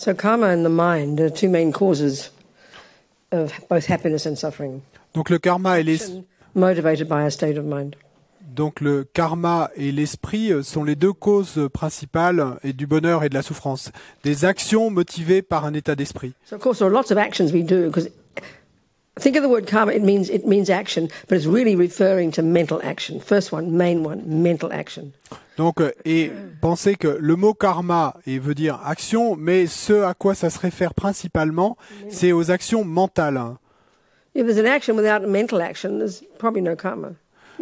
So karma and the mind are two main causes of both happiness and suffering. Donc le karma et Action motivated by a state of mind. Donc le karma et l'esprit sont les deux causes principales et du bonheur et de la souffrance. Des actions motivées par un état d'esprit. So of course there are lots of actions we do because think of the word karma, it means action, but it's really referring to mental action. First one, main one, mental action. Donc, et pensez que le mot karma veut dire action, mais ce à quoi ça se réfère principalement, c'est aux actions mentales. If there's an action without mental action, there's probably no karma.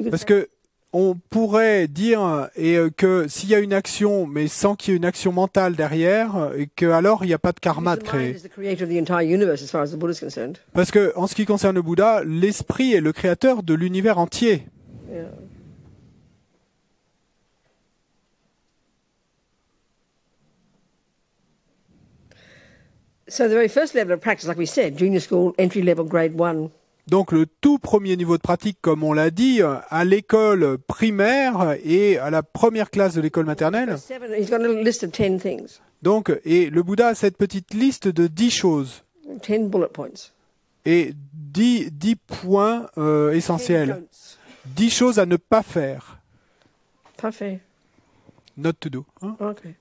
Parce que on pourrait dire que s'il y a une action, mais sans qu'il y ait une action mentale derrière, et que alors il n'y a pas de karma de créer. Parce que en ce qui concerne le Bouddha, l'esprit est le créateur de l'univers entier. Yeah. So the very first level of practice, like we said, junior school, entry level, grade 1. Donc le tout premier niveau de pratique, comme on l'a dit, à l'école primaire et à la première classe de l'école maternelle. He's got a little list of 10 things. Donc, et le Bouddha a cette petite liste de 10 choses 10 bullet points. et 10 points 10 essentiels. don'ts. 10 choses à ne pas faire. Parfait. Not to do. Hein. Okay.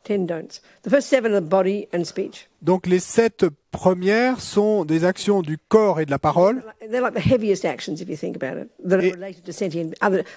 10 don'ts. The first 7 are body and speech. Donc les 7 premières sont des actions du corps et de la parole. They're like the heaviest actions, if you think about it, that are related to sentient,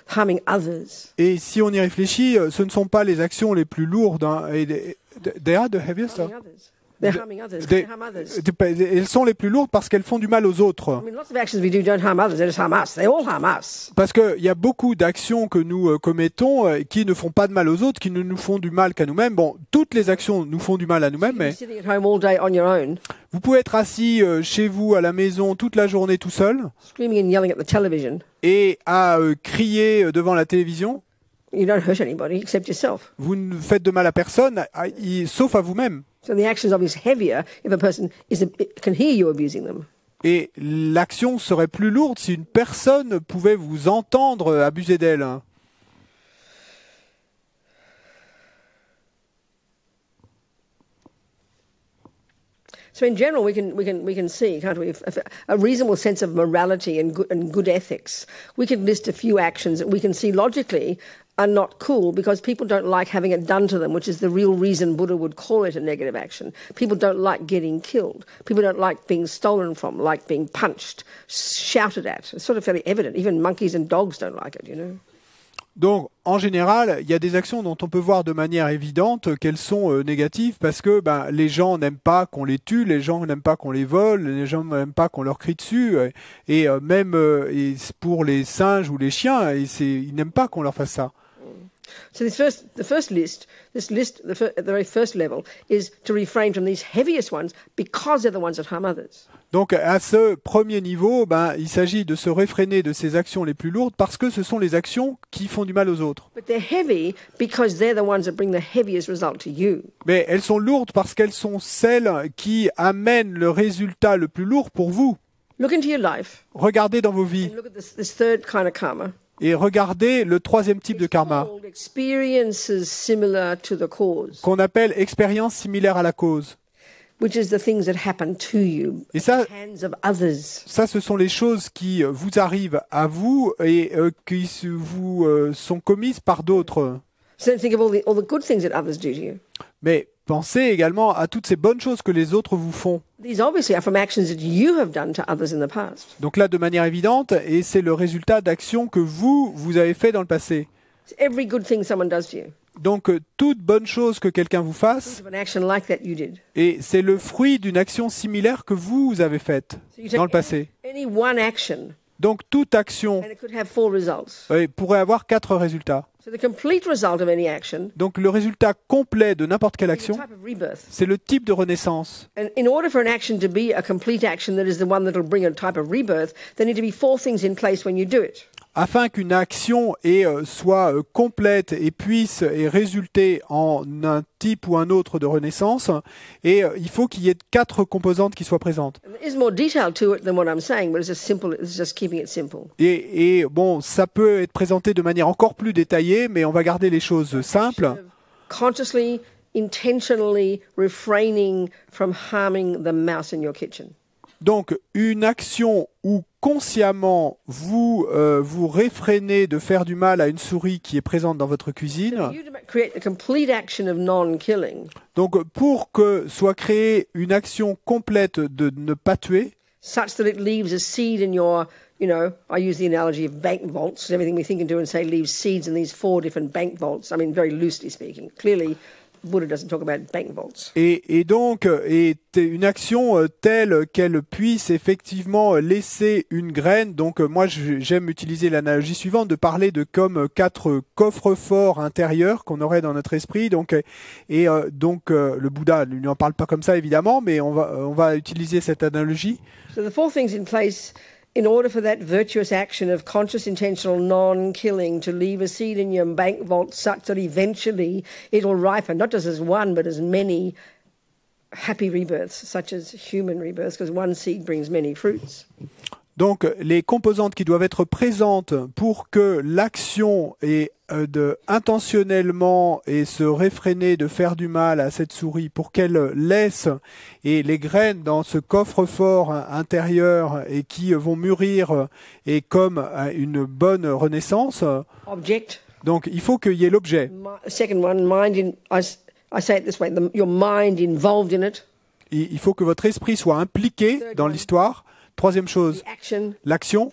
harming others. Et si on y réfléchit, ce ne sont pas les actions les plus lourdes. Hein, et they are the heaviest. Harming others. They're harming others. They- They harm others. Elles sont les plus lourdes parce qu'elles font du mal aux autres. I mean, lots of actions we do don't harm others, they just harm us. They all harm us. Parce qu'il y a beaucoup d'actions que nous commettons qui ne font pas de mal aux autres, qui ne nous font du mal qu'à nous-mêmes. Bon, toutes les actions nous font du mal à nous-mêmes, You're mais sitting at home all day on your own, vous pouvez être assis chez vous à la maison toute la journée tout seul screaming and yelling at the television. et à crier devant la télévision. You don't hurt anybody except yourself. Vous ne faites de mal à personne, sauf à vous-même. So the action's obviously heavier if a person can hear you abusing them. Et l'action serait plus lourde si une personne pouvait vous entendre abuser d'elle. So in general, we can see, can't we, a reasonable sense of morality and good ethics. We can list a few actions that we can see logically are not cool because people don't like having it done to them, which is the real reason Buddha would call it a negative action. People don't like getting killed. People don't like being stolen from, like being punched, shouted at. It's sort of fairly evident. Even monkeys and dogs don't like it, you know. Donc, en général, il y a des actions dont on peut voir de manière évidente qu'elles sont négatives parce que les gens n'aiment pas qu'on les tue, les gens n'aiment pas qu'on les vole, les gens n'aiment pas qu'on leur crie dessus, et même pour les singes ou les chiens, ils n'aiment pas qu'on leur fasse ça. So the first list, at the very first level, is to refrain from these heaviest ones because they're the ones that harm others. Donc à ce premier niveau, il s'agit de se réfréner de ces actions les plus lourdes parce que ce sont les actions qui font du mal aux autres. But they're heavy because they're the ones that bring the heaviest result to you. Mais elles sont lourdes parce qu'elles sont celles qui amènent le résultat le plus lourd pour vous. Look into your life Regardez dans vos vies and look at this third kind of karma. et regardez le troisième type de karma Called experiences similar to the cause, qu'on appelle expérience similaire à la cause. which is the things that happen to you Et ça, at the hands of others. ça, ce sont les choses qui vous arrivent à vous et qui vous sont commises par d'autres. So don't think of all the good things that others do to you. Mais pensez également à toutes ces bonnes choses que les autres vous font. These obviously are from actions that you have done to others in the past. Donc là, de manière évidente, et c'est le résultat d'actions que vous avez fait dans le passé. It's every good thing someone does to you. Donc toute bonne chose que quelqu'un vous fasse, Think of an action like that you did. et c'est le fruit d'une action similaire que vous avez faite So you take dans le passé. any one action, Donc toute action and it could have 4 results. pourrait avoir 4 résultats. So the complete result of any action Donc le résultat complet de n'importe quelle is a action, type of rebirth. c'est le type de renaissance. And in order for an action to be a complete action that is the one that will bring a type of rebirth, there need to be 4 things in place when you do it. Afin qu'une action soit complète et puisse résulter en un type ou un autre de renaissance, et il faut qu'il y ait 4 composantes qui soient présentes. And there is more detail to it than what I'm saying, but it's just keeping it simple. Et bon, ça peut être présenté de manière encore plus détaillée, mais on va garder les choses simples. Consciously intentionally refraining from harming the mouse in your kitchen. Donc, une action où consciemment vous vous réfrénez de faire du mal à une souris qui est présente dans votre cuisine. For you to create a complete action of non-killing, Donc, pour que soit créée une action complète de ne pas tuer, such that it leaves a seed in your, I use the analogy of bank vaults. Everything we think and do and say leaves seeds in these 4 different bank vaults. I mean, very loosely speaking. Clearly, Buddha doesn't talk about bank vaults. et donc est une action telle qu'elle puisse effectivement laisser une graine. Donc moi j'aime utiliser l'analogie suivante de parler de comme 4 coffres-forts intérieurs qu'on aurait dans notre esprit. Donc le Bouddha ne lui en parle pas comme ça évidemment, mais on va utiliser cette analogie. So the 4 things in place in order for that virtuous action of conscious, intentional, non-killing to leave a seed in your bank vault such that eventually it'll ripen, not just as one, but as many happy rebirths, such as human rebirths, because one seed brings many fruits. Donc, les composantes qui doivent être présentes pour que l'action est intentionnellement et se réfréner de faire du mal à cette souris pour qu'elle laisse et les graines dans ce coffre-fort intérieur et qui vont mûrir et comme une bonne renaissance. Object. Donc, il faut qu'il y ait l'objet. Second one, I say it this way, your mind involved in it. Il faut que votre esprit soit impliqué dans l'histoire. Troisième chose, l'action.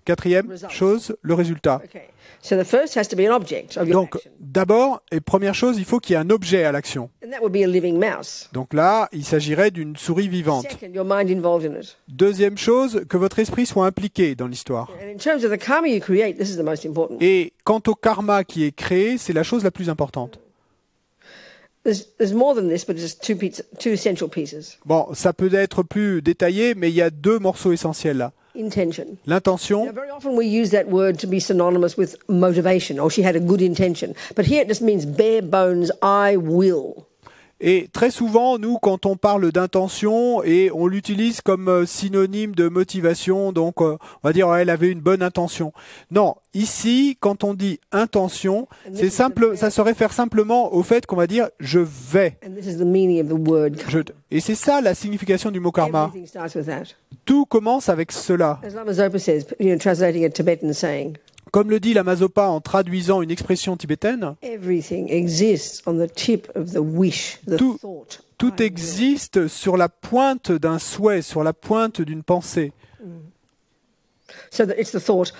Quatrième chose, le résultat. Okay. So the first has to be an object of your Donc, action. d'abord, et première chose, il faut qu'il y ait un objet à l'action. And that would be a living mouse. Donc là, il s'agirait d'une souris vivante. Second, your mind involved in it. Deuxième chose, que votre esprit soit impliqué dans l'histoire. And in terms of the karma you create, this is the most important. Et quant au karma qui est créé, c'est la chose la plus importante. There's more than this, but just two essential pieces. Bon, ça peut être plus détaillé, mais il y a 2 morceaux essentiels là. Intention. L'intention. Now, very often we use that word to be synonymous with motivation, or she had a good intention. But here it just means bare bones, I will. Et très souvent, nous, quand on parle d'intention, et on l'utilise comme synonyme de motivation, donc on va dire elle avait une bonne intention. Non, ici, quand on dit intention, c'est simple, ça se réfère simplement au fait qu'on va dire je vais. And this is the meaning of the word karma. Et c'est ça la signification du mot karma. Everything starts with that. Tout commence avec cela. As Lama Zopa says, translating a Tibetan saying, Comme le dit Lama Zopa en traduisant une expression tibétaine, everything exists on the tip of the wish, the thought. tout existe sur la pointe d'un souhait, sur la pointe d'une pensée. So that it's the thought,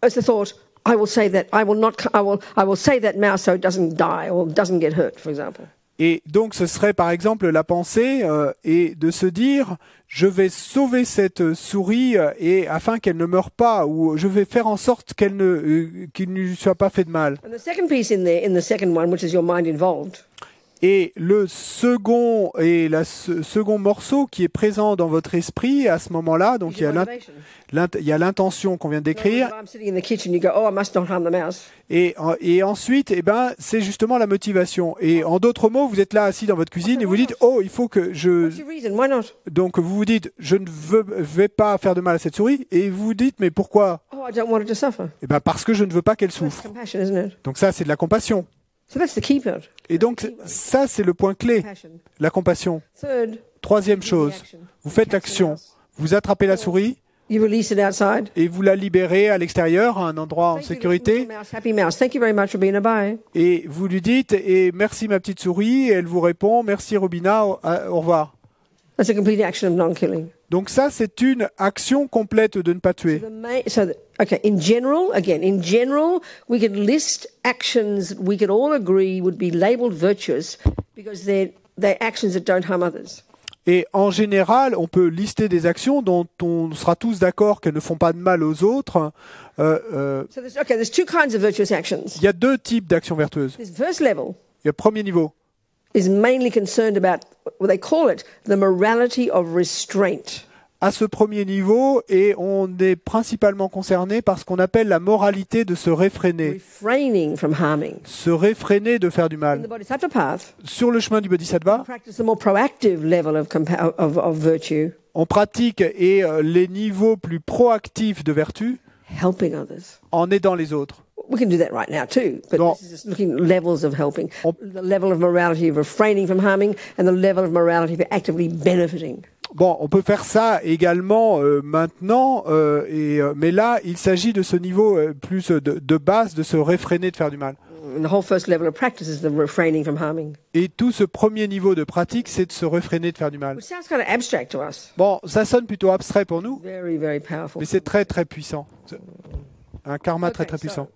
it's the thought, I will save that, I will save that mouse so it doesn't die or doesn't get hurt, for example. Et donc ce serait par exemple la pensée et de se dire je vais sauver cette souris et afin qu'elle ne meure pas ou je vais faire en sorte qu'il ne lui soit pas fait de mal. And the second piece in the second one, which is your mind involved. Et le second second morceau qui est présent dans votre esprit à ce moment-là, donc il y a l'intention qu'on vient de décrire. I'm sitting in the kitchen, you go, I must not harm the mouse. Et ensuite, c'est justement la motivation. Et en d'autres mots, vous êtes là assis dans votre cuisine et vous dites, il faut que je... What's your reason? Why not? Donc vous vous dites, je ne vais pas faire de mal à cette souris. Et vous vous dites, mais pourquoi? I don't want it to suffer. Parce que je ne veux pas qu'elle That's souffre. compassion, isn't it? Donc ça, c'est de la compassion. So that's the key part. Et donc ça, c'est le point clé, Compassion. la compassion. Third, Troisième chose, vous faites l'action. Vous attrapez la souris you release it outside. et vous la libérez à l'extérieur, à un endroit en Thank you, sécurité. little mouse, happy mouse. Thank you very much for being a bye. Et vous lui dites, et merci ma petite souris, et elle vous répond, merci Robina, au revoir. That's a complete action of non-killing. Donc ça, c'est une action complète de ne pas tuer. In general, we could list actions we could all agree would be labeled virtuous because they're actions that don't harm others. Et en général, on peut lister des actions dont on sera tous d'accord qu'elles ne font pas de mal aux autres. There's 2 kinds of virtuous actions. Il y a 2 types d'actions vertueuses. This first level Il y a le premier niveau. is mainly concerned about what they call it, the morality of restraint. À ce premier niveau, et on est principalement concerné par ce qu'on appelle la moralité de se réfréner. Refraining from harming. Se réfréner de faire du In the mal. Bodhisattva path, Sur le chemin du Bodhisattva, practice the more proactive level of virtue, on pratique les niveaux plus proactifs de vertu helping others. en aidant les autres. we can do that right now too, but Bon. this is just looking at levels of helping, On- the level of morality of refraining from harming and the level of morality for actively benefiting. Bon, on peut faire ça également maintenant, mais là, il s'agit de ce niveau plus de base, de se réfréner de faire du mal. And the whole first level of practice is the refraining from harming, Et tout ce premier niveau de pratique, c'est de se réfréner de faire du mal. which sounds kind of abstract to us. Bon, ça sonne plutôt abstrait pour nous, Very, very powerful. mais c'est très très puissant. Un karma très Okay, très puissant.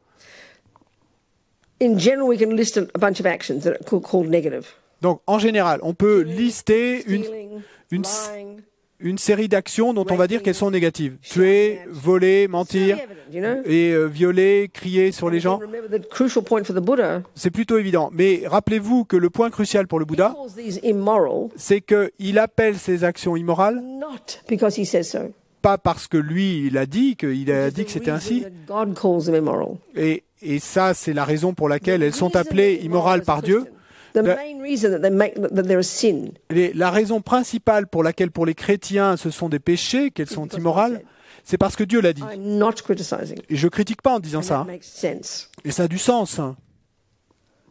In general, we can list a bunch of actions that are called negative. Donc, en général, on peut lister Stealing, une- lying, une série d'actions dont on va dire qu'elles sont négatives. Tuer, voler, mentir, very evident, you know. et violer, crier sur les gens. Remember the crucial point for the Buddha, C'est plutôt évident. Mais rappelez-vous que le point crucial pour le he Bouddha, calls these immoral, c'est qu'il appelle ces actions immorales, not because he says so. pas parce que lui, il a dit que It's the c'était reason ainsi. that God calls them immoral. Et ça, c'est la raison pour laquelle elles sont appelées immorales par Dieu. The The- main reason that they're a sin. La raison principale pour laquelle pour les chrétiens ce sont des péchés, qu'elles sont immorales, c'est parce que Dieu l'a dit. I'm not criticizing. Et je critique pas en disant And ça, that hein. makes sense, Et ça a du sens, hein.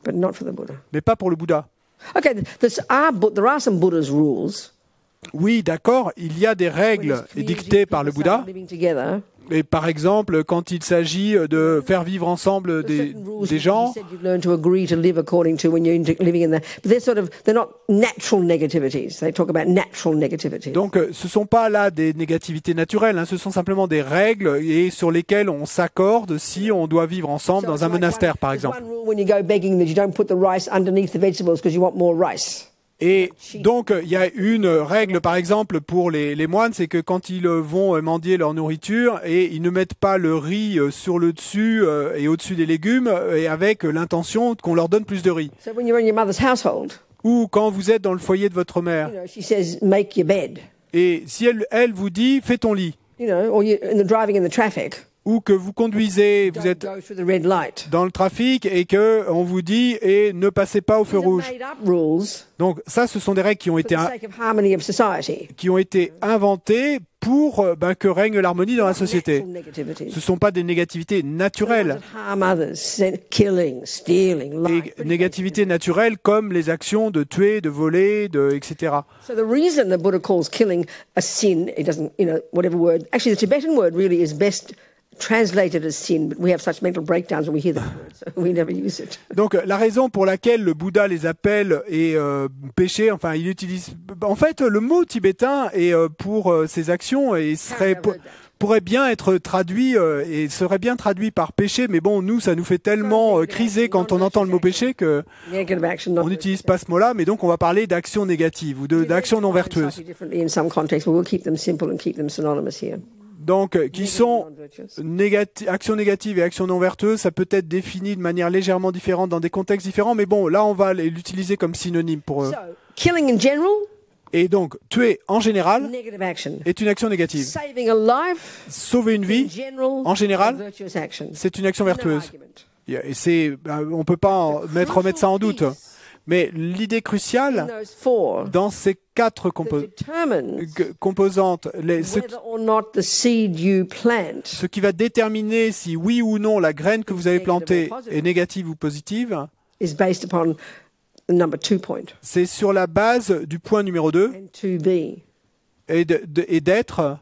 but not for the Buddha. Mais pas pour le Bouddha. Okay, there are some Buddha's rules. Oui, d'accord, il y a des When règles his community dictées par le people start Bouddha. living together, Et par exemple, quand il s'agit de faire vivre ensemble there's certain rules des he gens, said you've learned to agree to live according to when you're living in there. But they're not natural negativities. They talk about natural negativity. donc ce sont pas là des négativités naturelles, hein, ce sont simplement des règles et sur lesquelles on s'accorde si on doit vivre ensemble So dans it's un like monastère, par there's exemple. one rule when you go begging that you don't put the rice underneath the vegetables because you want more rice. Et donc, il y a une règle, par exemple, pour les moines, c'est que quand ils vont mendier leur nourriture, et ils ne mettent pas le riz sur le dessus et au-dessus des légumes, et avec l'intention qu'on leur donne plus de riz. So when you're in your mother's household, Ou quand vous êtes dans le foyer de votre mère, you know, she says, make your bed. et si elle vous dit, fais ton lit, You know, or you're driving in the traffic, ou que vous conduisez, vous don't êtes go through the red light. dans le trafic, et que on vous dit, et ne passez pas au feu These are rouge. made-up rules Donc ça, ce sont des règles qui ont for été the sake of harmony of society. inventées pour que règne l'harmonie dans la société. Natural negativities. Ce ne sont pas des négativités naturelles. That harm others, killing, stealing, lying. Et négativités naturelles comme les actions de tuer, de voler, etc. So the reason the Buddha calls killing a sin, it doesn't, you know, whatever word. Actually, the Tibetan word really is best translated as sin, but we have such mental breakdowns when we hear that word, so we never use it. Donc la raison pour laquelle le Bouddha les appelle et péché, enfin il utilise... En fait, le mot tibétain est pour ces actions et pourrait bien être traduit et serait bien traduit par péché, mais bon, nous, ça nous fait tellement criser quand on entend le mot péché que Negative action, not on n'utilise pas ce mot-là, mais donc on va parler d'actions négatives ou d'actions non vertueuses. slightly differently in some contexts, but we'll keep them simple and keep them synonymous here. Donc, qui sont Non-virtuous. actions négatives et actions non vertueuses, ça peut être défini de manière légèrement différente dans des contextes différents, mais bon, là, on va l'utiliser comme synonyme pour eux. So, killing in general, Et donc, tuer en général negative action. est une action négative. Saving a life, Sauver une in vie, general, en général, a virtuous action. c'est une action No vertueuse. argument. Et on peut pas remettre ça en doute. Mais l'idée In cruciale those four, dans ces quatre that determines composantes, whether or not the seed you plant ce qui va déterminer si oui ou non la graine que vous avez plantée est négative ou positive, is based upon the number 2 point c'est sur la base du point numéro 2 and 2b. et d'être...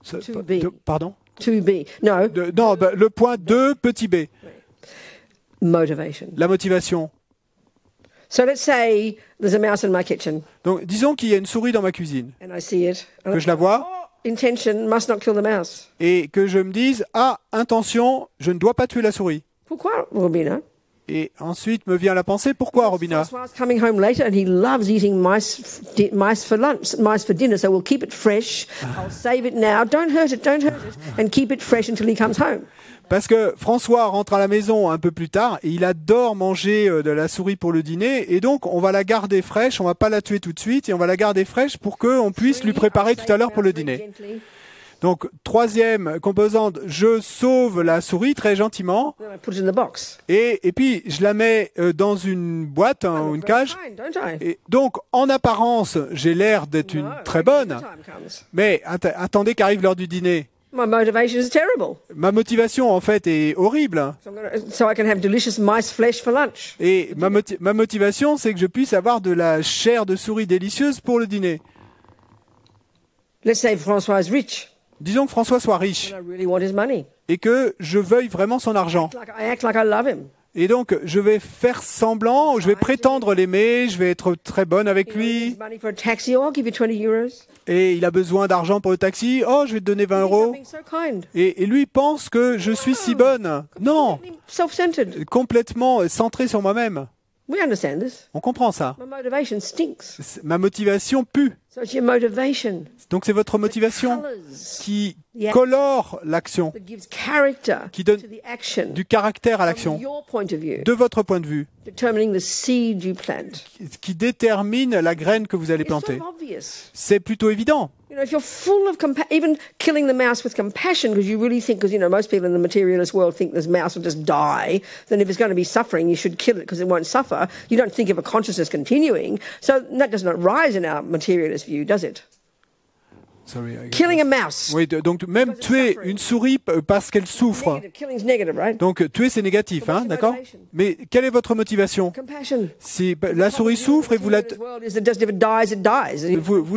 To be. Pardon 2b. No, Non, le point 2, petit b, motivation. la motivation. So let's say there's a mouse in my kitchen Donc, disons qu'il y a une souris dans ma cuisine, and I see it. And que I je la go, vois, "Oh, intention must not kill the mouse. et que je me dise, ah, intention, je ne dois pas tuer la souris. Pourquoi, Robina? Et ensuite me vient la pensée, pourquoi, Robina? François coming home later and he loves eating mice for lunch, mice for dinner, so we'll keep it fresh. I'll save it now. Don't hurt it, and keep it fresh until he comes home. Parce que François rentre à la maison un peu plus tard et il adore manger de la souris pour le dîner, et donc on va la garder fraîche, on va pas la tuer tout de suite, et on va la garder fraîche pour qu'on puisse lui préparer tout à l'heure pour le dîner. Donc, troisième composante, je sauve la souris très gentiment, Then I put it in the box. et puis je la mets dans une boîte, ou une cage. Fine, don't I? Et donc, en apparence, j'ai l'air d'être une très bonne, The time comes. mais attendez qu'arrive l'heure du dîner. My motivation is terrible. Ma motivation, en fait, est horrible. So I can have delicious mice flesh for lunch. Et ma motivation, c'est que je puisse avoir de la chair de souris délicieuse pour le dîner. Let's say François is rich. Disons que François soit riche And I really want his money. et que je veuille vraiment son argent. I act like I love him. Et donc, je vais faire semblant, je vais prétendre l'aimer, je vais être très bonne avec He lui. needs money for a taxi. Oh, I'll give you 20 euros. Et il a besoin d'argent pour le taxi. Oh, je vais te donner 20 euros. Being so kind. Et lui pense que je suis si bonne. Non, Self-centered. complètement centré sur moi-même. We understand this. On comprend ça. My motivation stinks. Ma motivation pue. So it's your motivation Donc c'est votre motivation colours qui colore l'action, that gives character qui donne to the action du caractère à from l'action, your point of view, de votre point de vue, determining the seed you plant. qui détermine la graine que vous allez It's sort planter. of obvious. C'est plutôt évident. You know, if you're full of even killing the mouse with compassion because you really think, because, you know, most people in the materialist world think this mouse will just die, then if it's going to be suffering, you should kill it because it won't suffer. You don't think of a consciousness continuing. So that does not rise in our materialist view, does it? Killing a mouse. Oui, donc même tuer une souris parce qu'elle souffre. Negative. Killing's negative, right? Donc tuer c'est négatif, hein, d'accord? Mais quelle est votre motivation? Compassion. Si la souris souffre et vous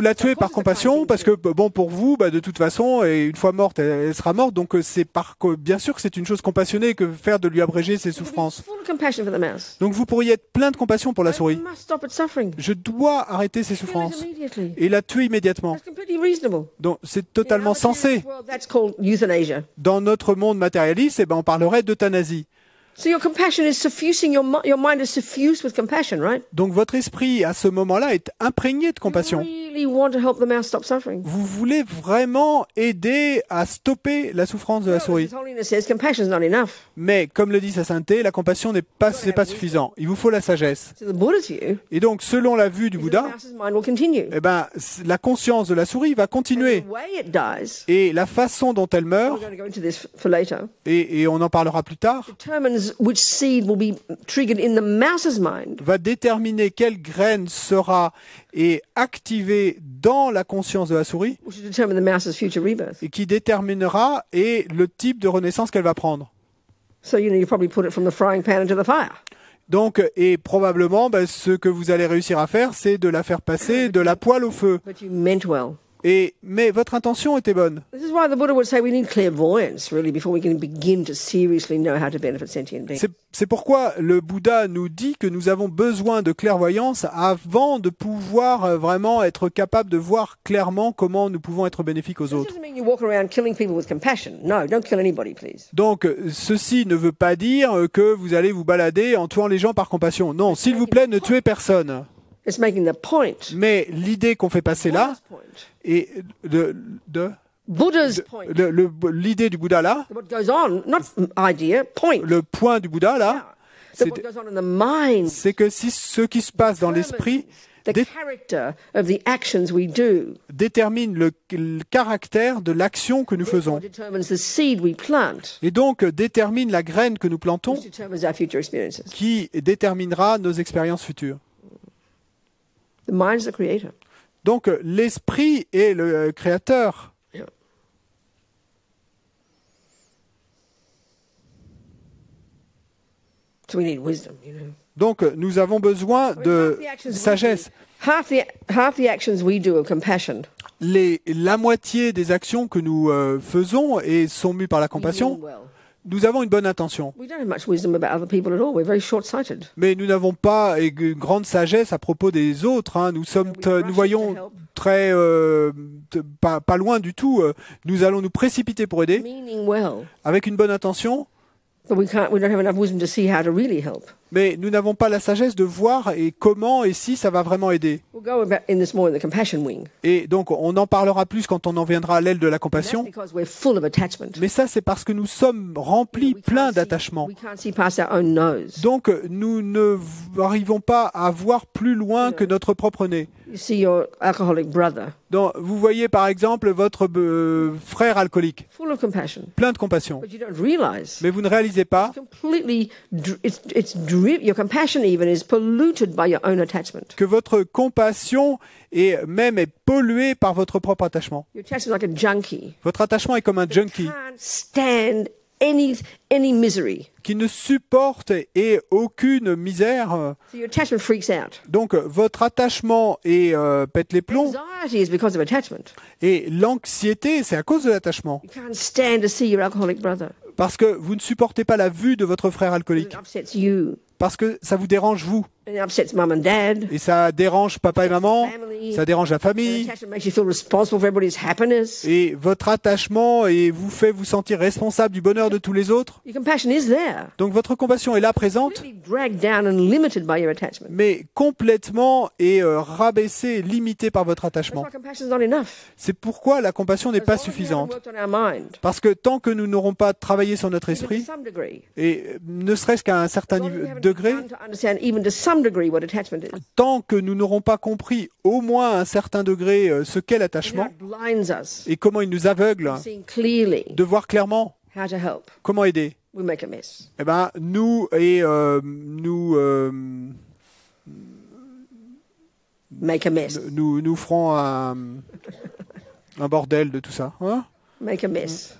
la tuez par compassion, parce que bon pour vous, de toute façon, et une fois morte, elle sera morte. Donc c'est bien sûr que c'est une chose compassionnée que faire de lui abréger ses souffrances. Donc vous pourriez être plein de compassion pour la souris. Je dois arrêter ses souffrances et la tuer immédiatement. Donc c'est totalement sensé. Dans notre monde matérialiste, on parlerait d'euthanasie. So your compassion is suffusing your mind is suffused with compassion, right? Donc votre esprit à ce moment-là est imprégné de compassion. You really want to help the mouse stop suffering. Vous voulez vraiment aider à stopper la souffrance de la souris. His Holiness says compassion is not enough. Mais comme le dit sa sainteté, la compassion c'est pas suffisant. Il vous faut la sagesse. So the Buddha's view, Et donc selon la vue du the Bouddha, mouse's mind will continue. la conscience de la souris va continuer. The way it dies, Et la façon dont elle meurt, we're going to go into this for later, et on en parlera plus tard, determines which seed will be triggered in the mouse's mind. va déterminer quelle graine sera activée dans la conscience de la souris Which will determine the mouse's future rebirth. et qui déterminera le type de renaissance qu'elle va prendre. So you probably put it from the frying pan into the fire. Donc, et probablement, ce que vous allez réussir à faire, c'est de la faire passer de la poêle au feu. But you meant well. Mais votre intention était bonne. This is why the Buddha would say we need clairvoyance, really, before we can begin to seriously know how to benefit sentient beings. C'est pourquoi le Bouddha nous dit que nous avons besoin de clairvoyance avant de pouvoir vraiment être capable de voir clairement comment nous pouvons être bénéfiques aux This autres. doesn't mean you walk around killing people with compassion. No, don't kill anybody, please. Donc, ceci ne veut pas dire que vous allez vous balader en tuant les gens par compassion. Non, s'il vous plaît, ne tuez personne. It's making the point. Mais l'idée qu'on fait passer là, et Buddha's point. l'idée du Bouddha là, What goes on, not idea, point. le point du Bouddha là, That what goes on in the mind, c'est que si ce qui se passe dans l'esprit the character of the actions we do, détermine le caractère de l'action que nous faisons. determines the seed we plant, Et donc détermine la graine que nous plantons which determines our future experiences. qui déterminera nos expériences futures. The mind is the creator. Donc l'esprit est le créateur. Yeah. So we need wisdom, you know. Donc nous avons besoin de sagesse. Half the actions we do of compassion. La moitié des actions que nous faisons et sont mues par la compassion, Well, nous avons une bonne intention. we don't have much wisdom about other people at all. We're very short-sighted. Mais nous n'avons pas une grande sagesse à propos des autres. Hein. Nous voyons très pas loin du tout. Nous allons nous précipiter pour aider Meaning well, avec une bonne intention, but we don't have enough wisdom to see how to really help. mais nous n'avons pas la sagesse de voir comment et si ça va vraiment aider. We'll go about in this more in the compassion wing. Et donc on en parlera plus quand on en viendra à l'aile de la That's compassion. because we're full of attachment. Mais ça, c'est parce que nous sommes remplis, pleins d'attachement. We can't see past our own nose. Donc nous n'arrivons pas à voir plus loin que notre propre nez. You see your alcoholic brother, Donc, vous voyez par exemple votre frère alcoolique, full of compassion, plein de compassion. but you don't realize Mais vous ne réalisez pas completely. It's your compassion even is polluted by your own attachment. que votre compassion est polluée par votre propre attachement. Your attachment is like a junkie. Votre attachement est comme un junkie Can't stand any misery. qui ne supporte aucune misère. So your attachment freaks out. Donc votre attachement pète les plombs Anxiety is because of attachment. et l'anxiété, c'est à cause de l'attachement. You can't stand to see your alcoholic brother. Parce que vous ne supportez pas la vue de votre frère alcoolique. It upsets you. Parce que ça vous dérange vous. And it upsets mum and dad. Et ça dérange papa et maman. Ça dérange la And famille. attachment makes you feel responsible for everybody's happiness. Et votre attachement vous fait vous sentir responsable du bonheur de tous les autres. Your compassion is there. Donc votre compassion est là présente, Really dragged down and limited by your attachment. mais complètement rabaissée, limitée par votre That's attachement. why compassion is not enough. C'est pourquoi la compassion n'est pas As long as we haven't suffisante. worked on our mind, Parce que tant que nous n'aurons pas travaillé sur notre even to esprit, some degree, et ne serait-ce qu'à un certain as long as we haven't degré, begun to understand even to some degree what attachment is, tant que nous n'aurons pas compris au moins à un certain degré ce qu'est and how l'attachement it blinds us, et comment il nous aveugle, seeing clearly de voir clairement how to help, comment aider, we make a mess. eh ben, nous Make a mess. nous ferons un bordel de tout ça. Hein? Make a mess.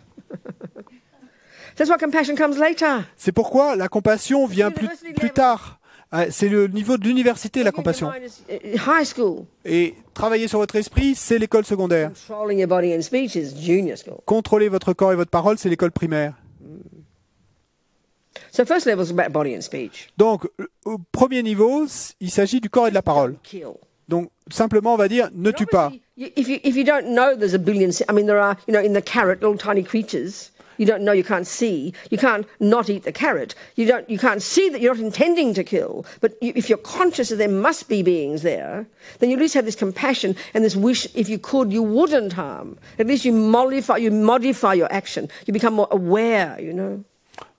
That's why compassion comes later. C'est pourquoi la compassion vient plus tard. C'est le niveau de l'université, la compassion. Your mind is, high school. Et travailler sur votre esprit, c'est l'école secondaire. Controlling your body and speech is junior school. Contrôler votre corps et votre parole, c'est l'école primaire. So first level is about body and speech. Donc, au premier niveau, il s'agit du corps et de la parole. Kill. Donc, simplement, on va dire, ne tue pas. Obviously, if you don't know there's a billion, I mean, there are, in the carrot, little tiny creatures. You don't know, you can't see. You can't not eat the carrot. You can't see that you're not intending to kill. But if you're conscious that there must be beings there, then you at least have this compassion and this wish, if you could, you wouldn't harm. At least you modify your action. You become more aware,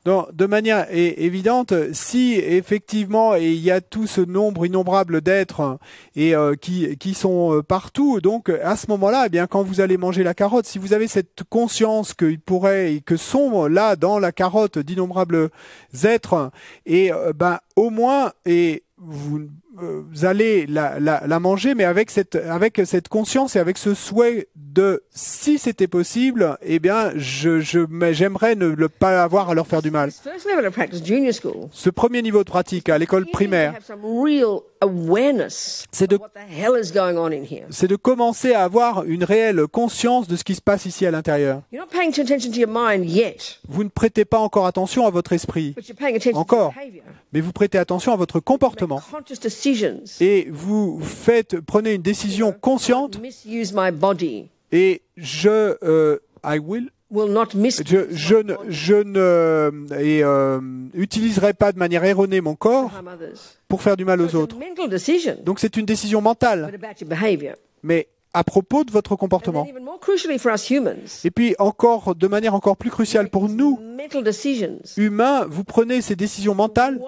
Donc, de manière évidente, si effectivement il y a tout ce nombre innombrable d'êtres qui sont partout, donc à ce moment-là, eh bien quand vous allez manger la carotte, si vous avez cette conscience qu'il pourrait et que sont là dans la carotte d'innombrables êtres, et au moins vous allez la manger, mais avec cette conscience et avec ce souhait de, si c'était possible, eh bien, j'aimerais ne pas avoir à leur faire du mal. Ce premier niveau de pratique à l'école primaire, c'est de commencer à avoir une réelle conscience de ce qui se passe ici à l'intérieur. Vous ne prêtez pas encore attention à votre esprit, encore, mais vous prêtez attention à votre comportement. Et vous prenez une décision consciente. Et je n'utiliserai pas de manière erronée mon corps pour faire du mal aux autres. Donc c'est une décision mentale, mais à propos de votre comportement. Et puis de manière encore plus cruciale pour nous, humains, vous prenez ces décisions mentales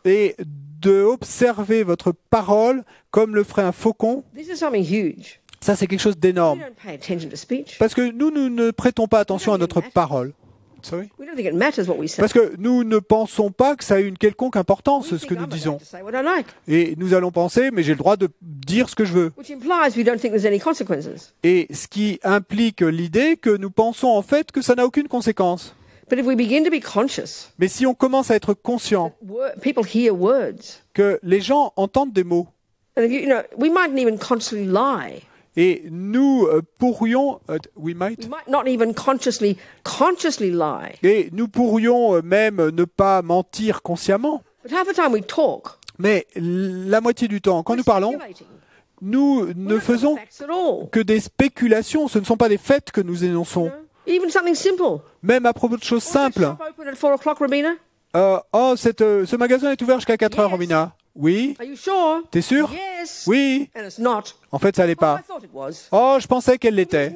et d'observer votre parole comme le ferait un faucon. Ça, c'est quelque chose d'énorme. Parce que nous ne prêtons pas attention à notre parole. Parce que nous ne pensons pas que ça a une quelconque importance, ce que nous disons. Et nous allons penser, mais j'ai le droit de dire ce que je veux. Et ce qui implique l'idée que nous pensons en fait que ça n'a aucune conséquence. Mais si on commence à être conscient que les gens entendent des mots, et nous pourrions, et nous pourrions même ne pas mentir consciemment. Mais la moitié du temps, quand nous parlons, nous ne faisons que des spéculations. Ce ne sont pas des faits que nous énonçons. Même à propos de choses simples. Ce magasin est ouvert jusqu'à 4 heures, Romina. Oui. T'es sûr? Oui. En fait, ça l'est pas. Oh, je pensais qu'elle l'était.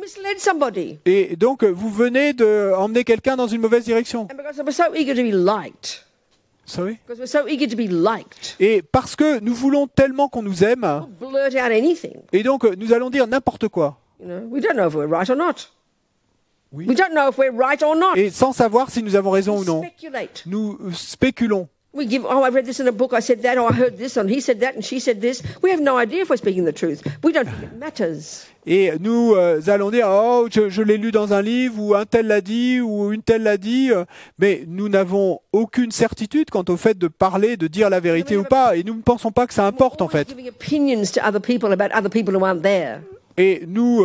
Et donc, vous venez d'emmener quelqu'un dans une mauvaise direction. Sorry? Et parce que nous voulons tellement qu'on nous aime, et donc nous allons dire n'importe quoi. Oui. Et sans savoir si nous avons raison ou non. Nous spéculons. We give, oh, I read this in a book, I said that, oh, I heard this, and he said that, and she said this. We have no idea if we're speaking the truth. We don't think it matters. Et nous allons dire, oh, je l'ai lu dans un livre, ou un tel l'a dit, ou une telle l'a dit, mais nous n'avons aucune certitude quant au fait de parler, de dire la vérité ou pas, et nous ne pensons pas que ça importe en fait. Giving opinions to other people about other people who aren't there. Et nous,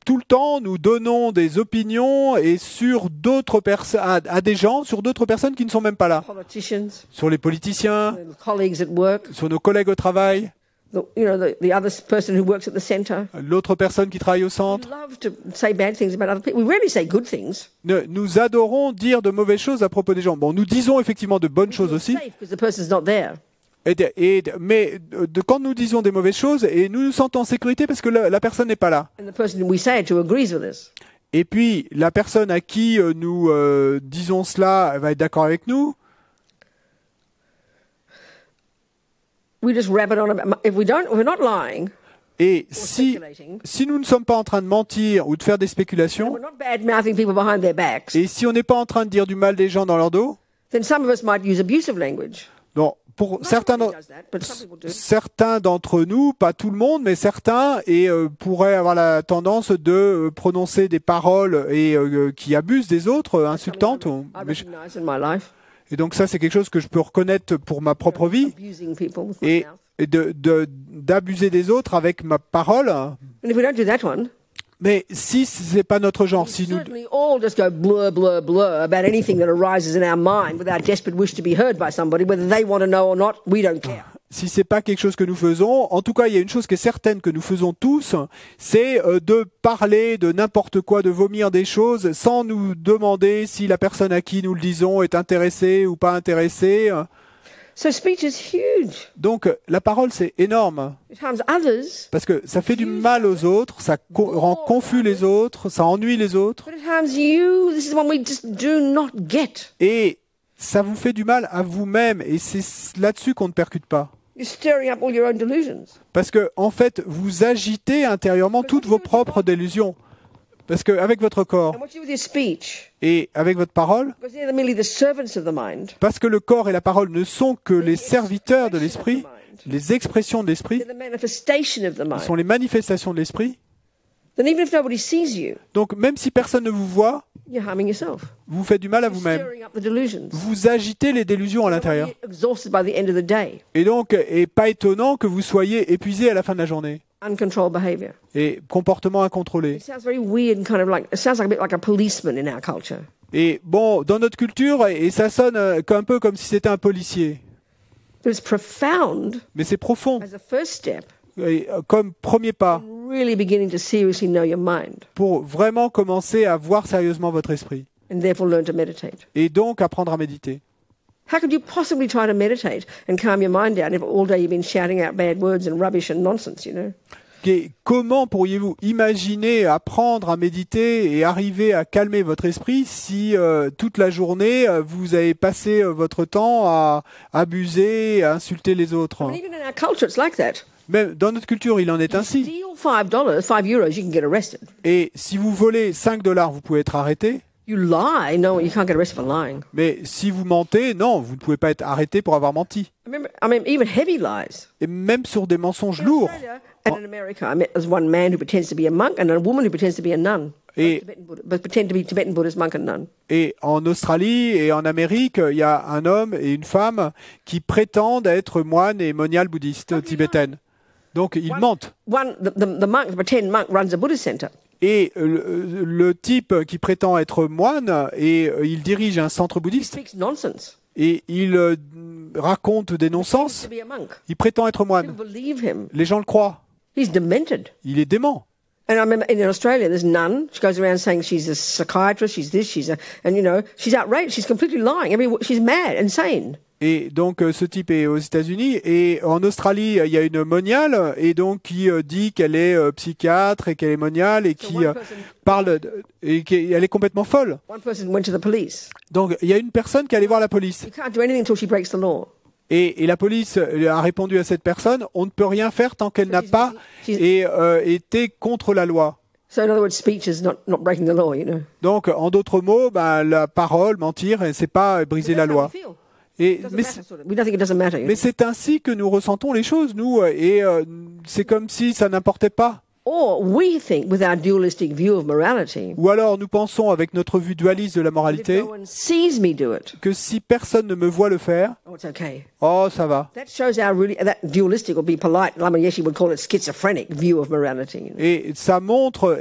tout le temps, nous donnons des opinions et sur d'autres personnes, à des gens, sur d'autres personnes qui ne sont même pas là. Politicians, Sur les politiciens, colleagues at work, sur nos collègues au travail, the other person who works at the centre. l'autre personne qui travaille au We centre. love to say bad things about other people. We rarely say good things. Nous adorons dire de mauvaises choses à propos des gens. Bon, nous disons effectivement de bonnes choses aussi, Safe because the person's not there. mais quand nous disons des mauvaises choses, et nous nous sentons en sécurité parce que la personne n'est pas là. And the person we say it to agrees with us. Et puis, la personne à qui nous disons cela elle va être d'accord avec nous. We just rabbit on about, if we're not lying Et or si speculating, nous ne sommes pas en train de mentir ou de faire des and spéculations, we're not bad-mouthing people behind their backs, et si on n'est pas en train de dire du mal des gens dans leur dos, then some of us might use abusive language. donc pour Not certains everybody does that, but some people do. certains d'entre nous, pas tout le monde, mais certains, et pourraient avoir la tendance de prononcer des paroles et qui abusent des autres, insultantes. I recognize in my life Et donc ça, c'est quelque chose que je peux reconnaître pour ma propre vie, abusing people with my et, mouth. et d'abuser des autres avec ma parole. And if we don't do that one, Mais si c'est pas notre genre, we si nous certainly all just go blur, blur, blur about anything that arises in our mind with our desperate wish to be heard by somebody, whether they want to know or not, we don't care. si c'est pas quelque chose que nous faisons, en tout cas, il y a une chose qui est certaine que nous faisons tous, c'est de parler de n'importe quoi, de vomir des choses sans nous demander si la personne à qui nous le disons est intéressée ou pas intéressée. So speech is huge. Donc, la parole, c'est énorme. It harms others, Parce que ça fait du mal aux autres, ça rend confus les autres, ça ennuie les autres, but it harms you. This is one we just do not get. et ça vous fait du mal à vous-même, et c'est là-dessus qu'on ne percute pas. You're stirring up all your own delusions. Parce que, en fait, vous agitez intérieurement toutes vos propres délusions. Parce qu'avec votre corps And what you do with your speech, et avec votre parole, because they're merely the servants of the mind, parce que le corps et la parole ne sont que les serviteurs de l'esprit, les expressions de l'esprit, they're the manifestation of the sont mind. les manifestations de l'esprit. Then even if nobody sees you, Donc, même si personne ne vous voit, you're harming yourself. vous faites du mal à You're vous-même. stirring up the delusions. Vous agitez les délusions à l'intérieur. You're exhausted by the end of the day. Et donc, et pas étonnant que vous soyez épuisé à la fin de la journée. Uncontrolled behavior. Et comportement incontrôlé. It sounds very weird and kind of like, it sounds like a bit like a policeman in our culture. Et bon, dans notre culture, et ça sonne un peu comme si c'était un policier. But it's profound Mais c'est profond, as a first step et, comme premier pas, in really beginning to seriously know your mind pour vraiment commencer à voir sérieusement votre esprit. and therefore learn to meditate. Et donc apprendre à méditer. How could you possibly try to meditate and calm your mind down if all day you've been shouting out bad words and rubbish and nonsense, you know? Et comment pourriez-vous imaginer apprendre à méditer et arriver à calmer votre esprit si toute la journée vous avez passé votre temps à abuser, à insulter les autres? I mean, even in our culture, it's like that. Même dans notre culture, il en est ainsi. Steal $5, €5, you can get arrested. Et si vous volez $5, vous pouvez être arrêté. You lie, no, you can't get arrested for lying. Mais si vous mentez, non, vous ne pouvez pas être arrêté pour avoir menti. I mean, even heavy lies. Et même sur des mensonges In lourds. Australia and in America, I met there's one man who pretends to be a monk and a woman who pretends to be a nun. Et, But pretend to be Tibetan Buddhist monk and nun. et en Australie et en Amérique, il y a un homme et une femme qui prétendent être moines et moniales bouddhistes tibétaines. Donc ils mentent. The monk, the pretend monk, runs a Buddhist center. Et le type qui prétend être moine, et il dirige un centre He bouddhiste, speaks nonsense. et il raconte des Pretends non-sens. to be a monk. Il prétend être moine. People believe him. Les gens le croient. He's demented. Il est dément. And I remember in Australia, there's none. She goes around saying she's a psychiatrist, she's this, and you know, she's outraged. She's completely lying. She's mad, insane. Et donc ce type est aux États-Unis, et en Australie il y a une moniale, et donc qui dit qu'elle est psychiatre et qu'elle est moniale, et qui parle et qu'elle est complètement folle. One person went to the police. Donc il y a une personne qui est allée voir la police, You can't do anything until she breaks the law. et la police a répondu à cette personne: on ne peut rien faire tant qu'elle n'a pas été contre la loi. So in other words, speech is not breaking the law, you know. Donc en d'autres mots, la parole, mentir, c'est pas briser la loi. Et, Doesn't mais matter, sort of. We don't think it doesn't matter. mais c'est ainsi que nous ressentons les choses, nous, et c'est comme si ça n'importait pas. Or we think, with our dualistic view of morality, Ou alors nous pensons avec notre vue dualiste de la if moralité no one sees me do it, que si personne ne me voit le faire, oh, it's okay. oh ça va. That shows our really, that dualistic, or be polite, Lama Yeshe would call it schizophrenic view of morality. Et ça montre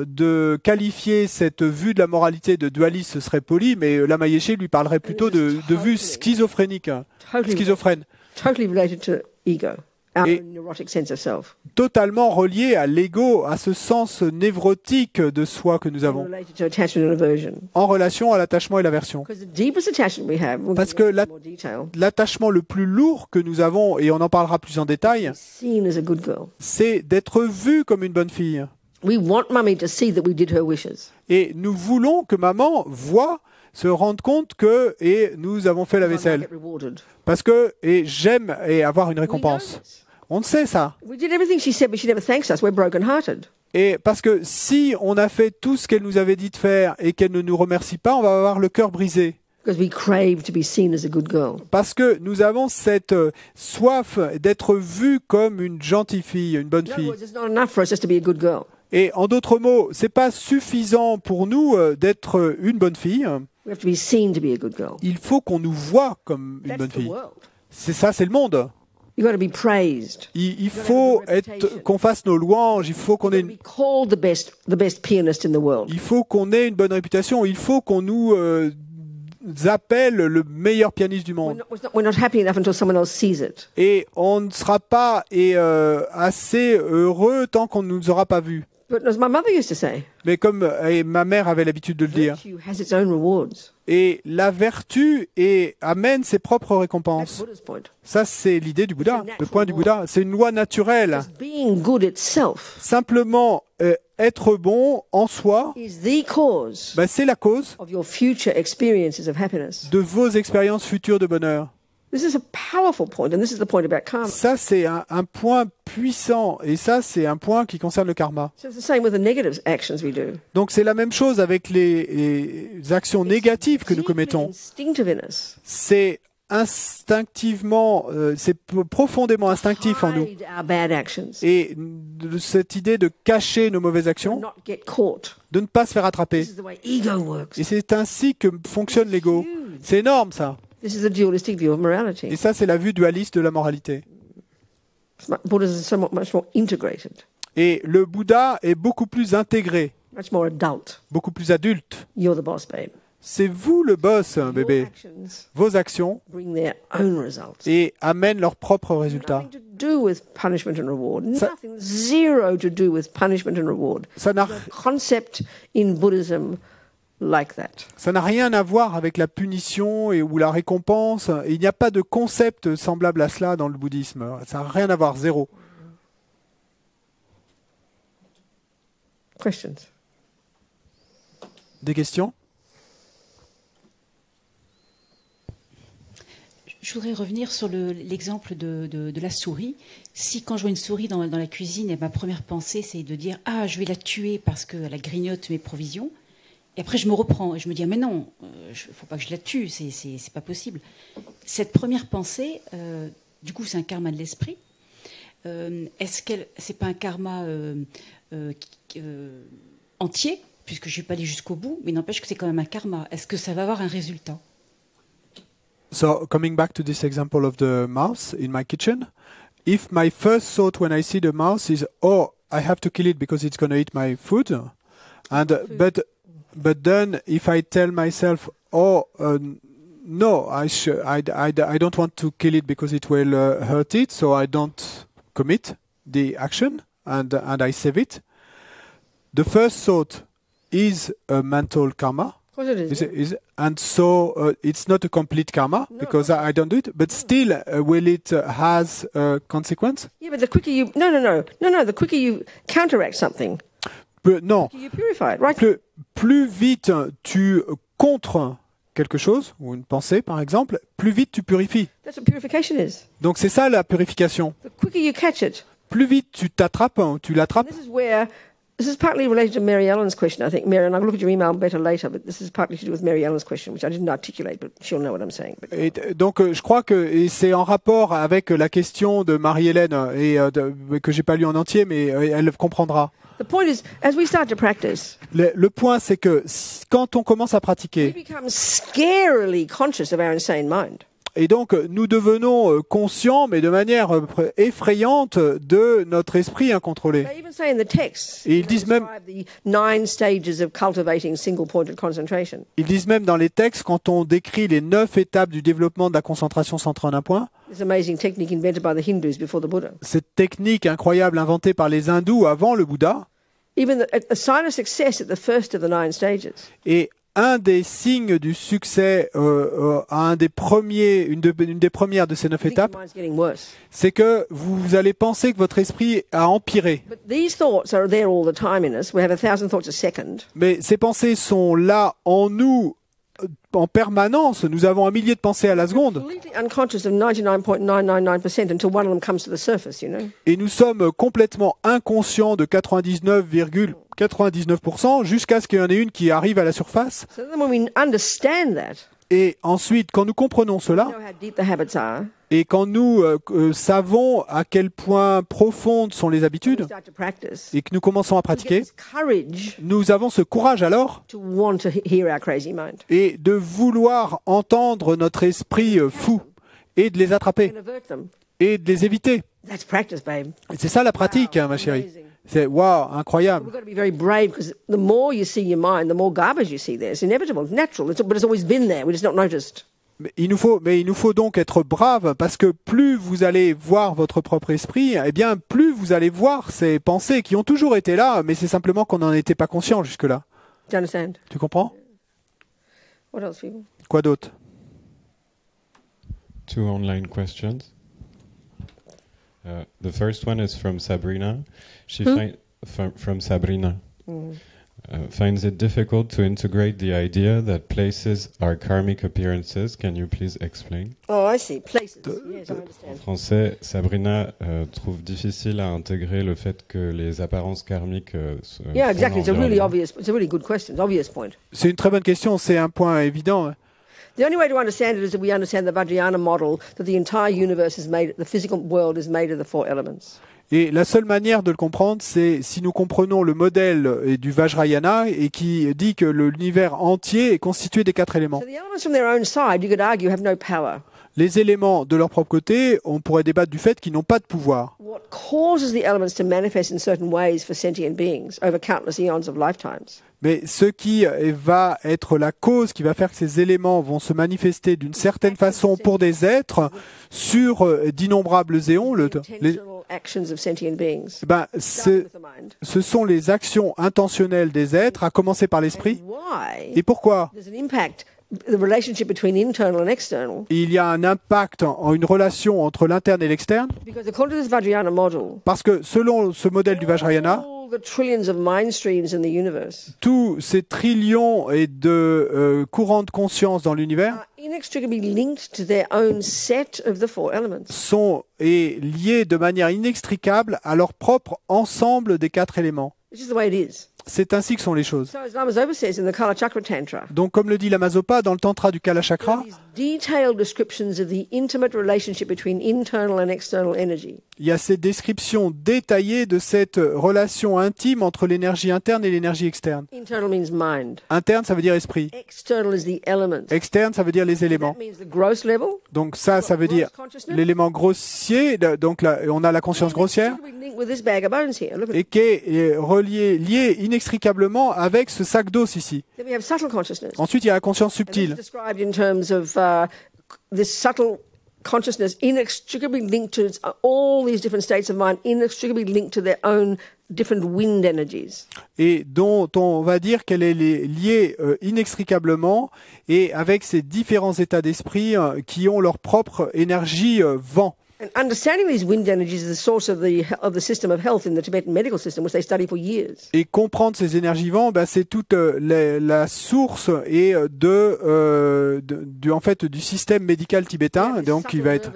de qualifier cette vue de la moralité de dualiste, ce serait poli, mais Lama Yeshe lui parlerait plutôt de vue schizophrénique, schizophrène, Totally related to ego, our Et- neurotic sense of self. totalement relié à l'ego, à ce sens névrotique de soi que nous avons, Related to attachment and aversion. en relation à l'attachement et l'aversion. Because the deepest attachment we have, we'll Parce get que into la- more detail, L'attachement le plus lourd que nous avons, et on en parlera plus en détail, seen as a good girl. c'est d'être vu comme une bonne fille. We want mummy to see that we did her wishes. Et nous voulons que maman voit, se rende compte que et nous avons fait la I might vaisselle. get rewarded. Parce que et j'aime et avoir une We know récompense. this. On sait ça. We did everything she said, but she never thanks us. We're broken-hearted. Et parce que si on a fait tout ce qu'elle nous avait dit de faire et qu'elle ne nous remercie pas, on va avoir le cœur brisé. Because we crave to be seen as a good girl. Parce que nous avons cette soif d'être vus comme une gentille fille, une bonne In other fille. words, it's not enough for us just to be a good girl. Et en d'autres mots, c'est pas suffisant pour nous d'être une bonne fille. We have to be seen to be a good girl. Il faut qu'on nous voie comme une That's bonne the fille. world. C'est ça, c'est le monde. You've got to be praised. Il faut qu'on fasse nos louanges. Il faut qu'on ait, You've got to be called the best pianist in the world. il faut qu'on ait une bonne réputation. Il faut qu'on nous appelle le meilleur pianiste du monde. We're not happy enough until someone else sees it. Et on ne sera pas assez heureux tant qu'on ne nous aura pas vus. But as my mother used to say, Mais comme ma mère avait l'habitude de le dire. virtue has its own rewards. Et la vertu amène ses propres That's récompenses. Buddha's point. Ça, c'est l'idée du Bouddha, le point du Bouddha. C'est une loi naturelle. Just being good itself Simplement, être bon en soi, is the cause c'est la cause of your future experiences of happiness. de vos expériences futures de bonheur. This is a powerful point, and this is the point about karma. Ça, c'est un point puissant. Et ça, c'est un point qui concerne le karma. So it's the same with the negative actions we do. Donc, c'est la même chose avec les actions négatives que nous Deeply commettons. instinctive in us. C'est instinctivement, c'est profondément instinctif en nous. Hide our bad actions. Et cette idée de cacher nos mauvaises actions, Not get caught. de ne pas se faire attraper. This is the way ego works. Et c'est ainsi que fonctionne l'ego. C'est énorme, ça. This is the dualistic view of morality. Et ça, c'est la vue dualiste de la moralité. Buddhism is somewhat much more integrated, Et le Bouddha est beaucoup plus intégré, much more adult. beaucoup plus adulte. You're the boss, babe. C'est vous le boss, Your bébé. actions Vos actions bring their own results. et amènent leurs propres résultats. Nothing to do with punishment and reward. Ça- Nothing. Zero to do with punishment and reward. Ça n'a Concept in Buddhism like that. ça n'a rien à voir avec la punition ou la récompense. Et il n'y a pas de concept semblable à cela dans le bouddhisme. Ça n'a rien à voir, zéro. Questions? Des questions? Je voudrais revenir sur l'exemple de la souris. Si quand je vois une souris dans la cuisine, et ma première pensée, c'est de dire « Ah, je vais la tuer parce qu'elle grignote mes provisions », et après je me reprends et je me dis « Ah mais non, il ne faut pas que je la tue, c'est pas possible ». Cette première pensée, du coup c'est un karma de l'esprit. Est-ce que c'est pas un karma entier, puisque je ne suis pas allée jusqu'au bout, mais n'empêche que c'est quand même un karma. Est-ce que ça va avoir un résultat ? So, coming back to this example of the mouse in my kitchen, if my first thought when I see the mouse is, oh, I have to kill it because it's going to eat my food, and but then if I tell myself, oh, no, I don't want to kill it because it will hurt it, so I don't commit the action and I save it. The first thought is a mental karma. Of course it is. And so it's not a complete karma because I don't do it, but still will it has a consequence? Yeah, but the quicker you... No. The quicker you counteract something, Non, you purify it, right? plus vite tu contres quelque chose, ou une pensée par exemple, plus vite tu purifies. That's what purification is. Donc c'est ça la purification. The quicker you catch it. Plus vite tu t'attrapes, tu l'attrapes, This is where This is partly related to Mary Ellen's question, I think. Mary, and I'll look at your email better later, but this is partly to do with Mary Ellen's question, which I didn't articulate, but she'll know what I'm saying. But, Et donc, je crois que c'est en rapport avec la question de Marie-Hélène que j'ai pas lu en entier, mais elle comprendra. the point is, as we start to practice, Le point, c'est que quand on commence à we pratiquer, become scarily conscious of our insane mind. et donc nous devenons conscients, mais de manière effrayante, de notre esprit incontrôlé. They even say in the text, Et ils disent même, describe the 9 stages of cultivating single-pointed concentration. ils disent même dans les textes, quand on décrit les 9 étapes du développement de la concentration centrée en un point, This amazing technique invented by the Hindus before the Buddha. cette technique incroyable inventée par les hindous avant le Bouddha, Even a sign of success at the first of the 9 stages. et un des signes du succès à une des premières de ces 9 I think étapes, your mind's getting worse. c'est que vous allez penser que votre esprit a empiré. But these thoughts are there all the time in us. We have 1,000 thoughts a second. Mais ces pensées sont là en nous en permanence. Nous avons 1 millier de pensées à la seconde. Completely unconscious of 99.999% until one of them comes to the surface, you know. Et nous sommes complètement inconscients de 99,99% jusqu'à ce qu'il y en ait une qui arrive à la surface. So then when we understand that, Et ensuite, quand nous comprenons we cela, know how deep the habits are, et quand nous savons à quel point profondes sont les we habitudes, start to practice, et que nous commençons à we get pratiquer, this courage nous avons ce courage alors to want to hear our crazy mind et de vouloir entendre notre esprit fou et de les attraper and avert them. et de les éviter. That's practice, babe. Et c'est ça la pratique, hein, ma chérie. Amazing. C'est waouh, incroyable. We've got to be very brave because the more you see your mind, the more garbage you see there. It's inevitable, it's natural, but it's always been there. We just not noticed. Mais il nous faut donc être brave parce que plus vous allez voir votre propre esprit, eh bien plus vous allez voir ces pensées qui ont toujours été là, mais c'est simplement qu'on n'en était pas conscient jusque-là. Do you understand? Tu comprends? What else, people? Quoi d'autre? 2 online questions. The first one is from Sabrina. She from Sabrina. Finds it difficult to integrate the idea that places are karmic appearances. Can you please explain? Oh, I see. Places. Yes, I En understand. français, Sabrina trouve difficile à intégrer le fait que les apparences karmiques Yeah, font exactly. It's a really l'environnement. obvious, it's a really good question. It's an obvious point. C'est une très bonne question, c'est un point évident. The only way to understand it is that we understand the Vajrayana model that the entire universe is made, the physical world is made of the 4 elements. Et la seule manière de le comprendre, c'est si nous comprenons le modèle du Vajrayana et qui dit que l'univers entier est constitué des 4 éléments. So the elements from their own side, you could argue, have no power. Les éléments de leur propre côté, on pourrait débattre du fait qu'ils n'ont pas de pouvoir. What causes the elements to manifest in certain ways for sentient beings over countless eons of lifetimes? Mais ce qui va être la cause qui va faire que ces éléments vont se manifester d'une certaine façon pour des êtres sur d'innombrables éons, Intentional actions of sentient beings. ce Starting with the mind. sont les actions intentionnelles des êtres, à commencer par l'esprit. Why? Et pourquoi? There's an impact, the relationship between internal and external. Il y a un impact en une relation entre l'interne et l'externe, Because according to this Vajrayana model, parce que selon ce modèle du Vajrayana, all the trillions of mind streams in the universe tous ces trillions et de courants de conscience dans l'univers are inextricably linked to their own set of the 4 elements. sont liés de manière inextricable à leur propre ensemble des 4 éléments. This is the way it is. C'est ainsi que sont les choses. So as Lama Zopa says in the Kala Chakra Tantra, Donc, comme le dit Lama Zopa dans le Tantra du Kala there Chakra, are these detailed descriptions of the intimate relationship between internal and external energy. il y a ces descriptions détaillées de cette relation intime entre l'énergie interne et l'énergie externe. Internal means mind. Interne, ça veut dire esprit. External is the element. Externe, ça veut dire les éléments. That means the gross level. Donc ça veut dire l'élément grossier. Donc là, on a la conscience grossière Inextricably linked with this bag of bones here. Look at et qui est lié inextricablement avec ce sac d'os ici. Then we have subtle consciousness. Ensuite, il y a la conscience And this is subtile. described in terms of this subtle consciousness inextricably linked to all these different states of mind, inextricably linked to their own different wind energies. Et dont on va dire qu'elle est liée inextricablement et avec ces différents états d'esprit qui ont leur propre énergie vent. And understanding these wind energies is the source of the system of health in the Tibetan medical system, which they study for years. Et comprendre ces énergies vents, c'est toute la source et en fait du système médical tibétain. Donc qui va être.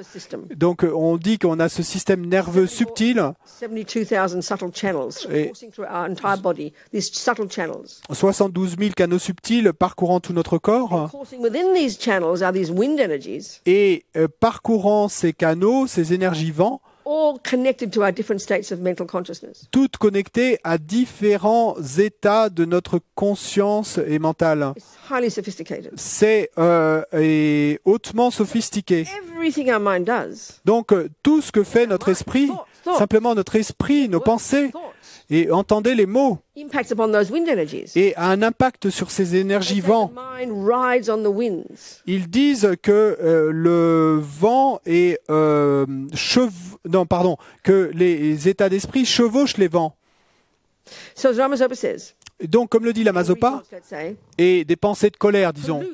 Donc on dit qu'on a ce système nerveux subtil. 72,000 subtle channels coursing through our entire body. These subtle channels. 72 000 canaux subtils parcourant tout notre corps. Coursing within these channels are these wind energies. Et parcourant ces canaux, ces énergies vents, all connected to our different states of mental consciousness. Toutes connectées à différents états de notre conscience et mentale. It's highly sophisticated. C'est hautement sophistiqué. Everything our mind does. Donc tout ce que fait notre esprit, simplement notre esprit, nos pensées, et entendez les mots, impacts upon those wind energies. Et a un impact sur ces énergies vents. The mind rides on the winds. Ils disent que le vent est que les états d'esprit chevauchent les vents. So as Ramazopa says, donc, comme le dit Lama Zopa, et des pensées de colère, disons,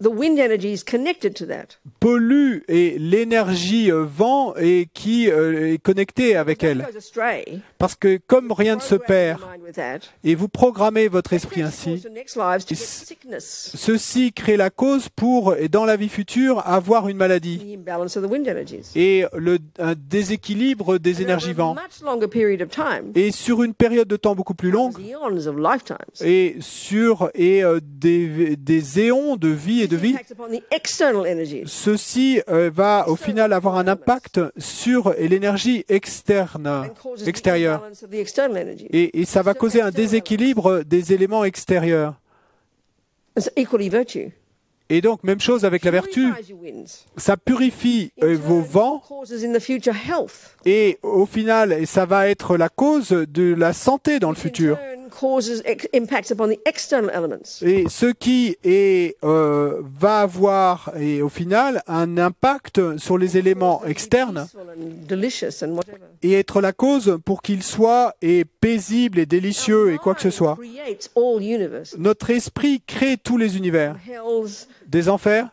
the wind energy is connected to that. Pollue et l'énergie vent et qui est connectée avec elle. Parce que comme rien ne se perd, et vous programmez votre esprit ainsi, ceci crée la cause pour, et dans la vie future, avoir une maladie. Et un déséquilibre des énergies vent. Et sur une période de temps beaucoup plus longue, et sur des éons de vie et de vie, ceci va au final avoir un impact sur l'énergie extérieure. Et ça va causer un déséquilibre des éléments extérieurs. Et donc, même chose avec la vertu. Ça purifie vos vents et au final, ça va être la cause de la santé dans le futur. Et ce qui va avoir, et au final, un impact sur les éléments externes et être la cause pour qu'ils soient paisibles et délicieux et quoi que ce soit. Notre esprit crée tous les univers, des enfers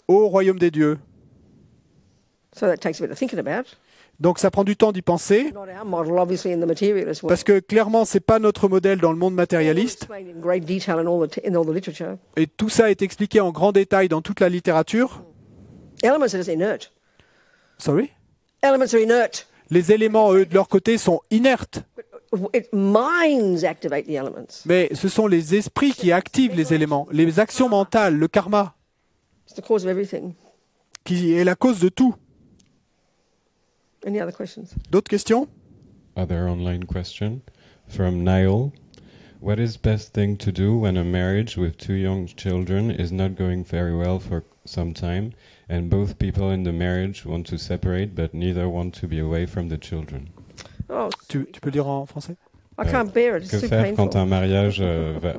au royaume des dieux. Donc ça prend du temps d'y penser, parce que clairement c'est pas notre modèle dans le monde matérialiste. Et tout ça est expliqué en grand détail dans toute la littérature. Sorry? Les éléments, eux, de leur côté, sont inertes. Mais ce sont les esprits qui activent les éléments, les actions mentales, le karma, qui est la cause de tout. Any other questions? D'autres questions? Other online question from Niall. What is best thing to do when a marriage with two young children is not going very well for some time and both people in the marriage want to separate but neither want to be away from the children? Oh, tu peux dire en français? I can't bear it. It's Que too faire painful. quand un mariage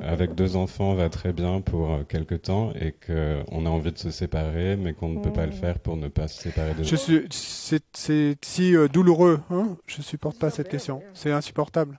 avec deux enfants va très bien pour quelque temps et qu'on a envie de se séparer mais qu'on ne peut pas le faire pour ne pas se séparer de C'est si douloureux. Hein? Je supporte pas cette question. C'est insupportable.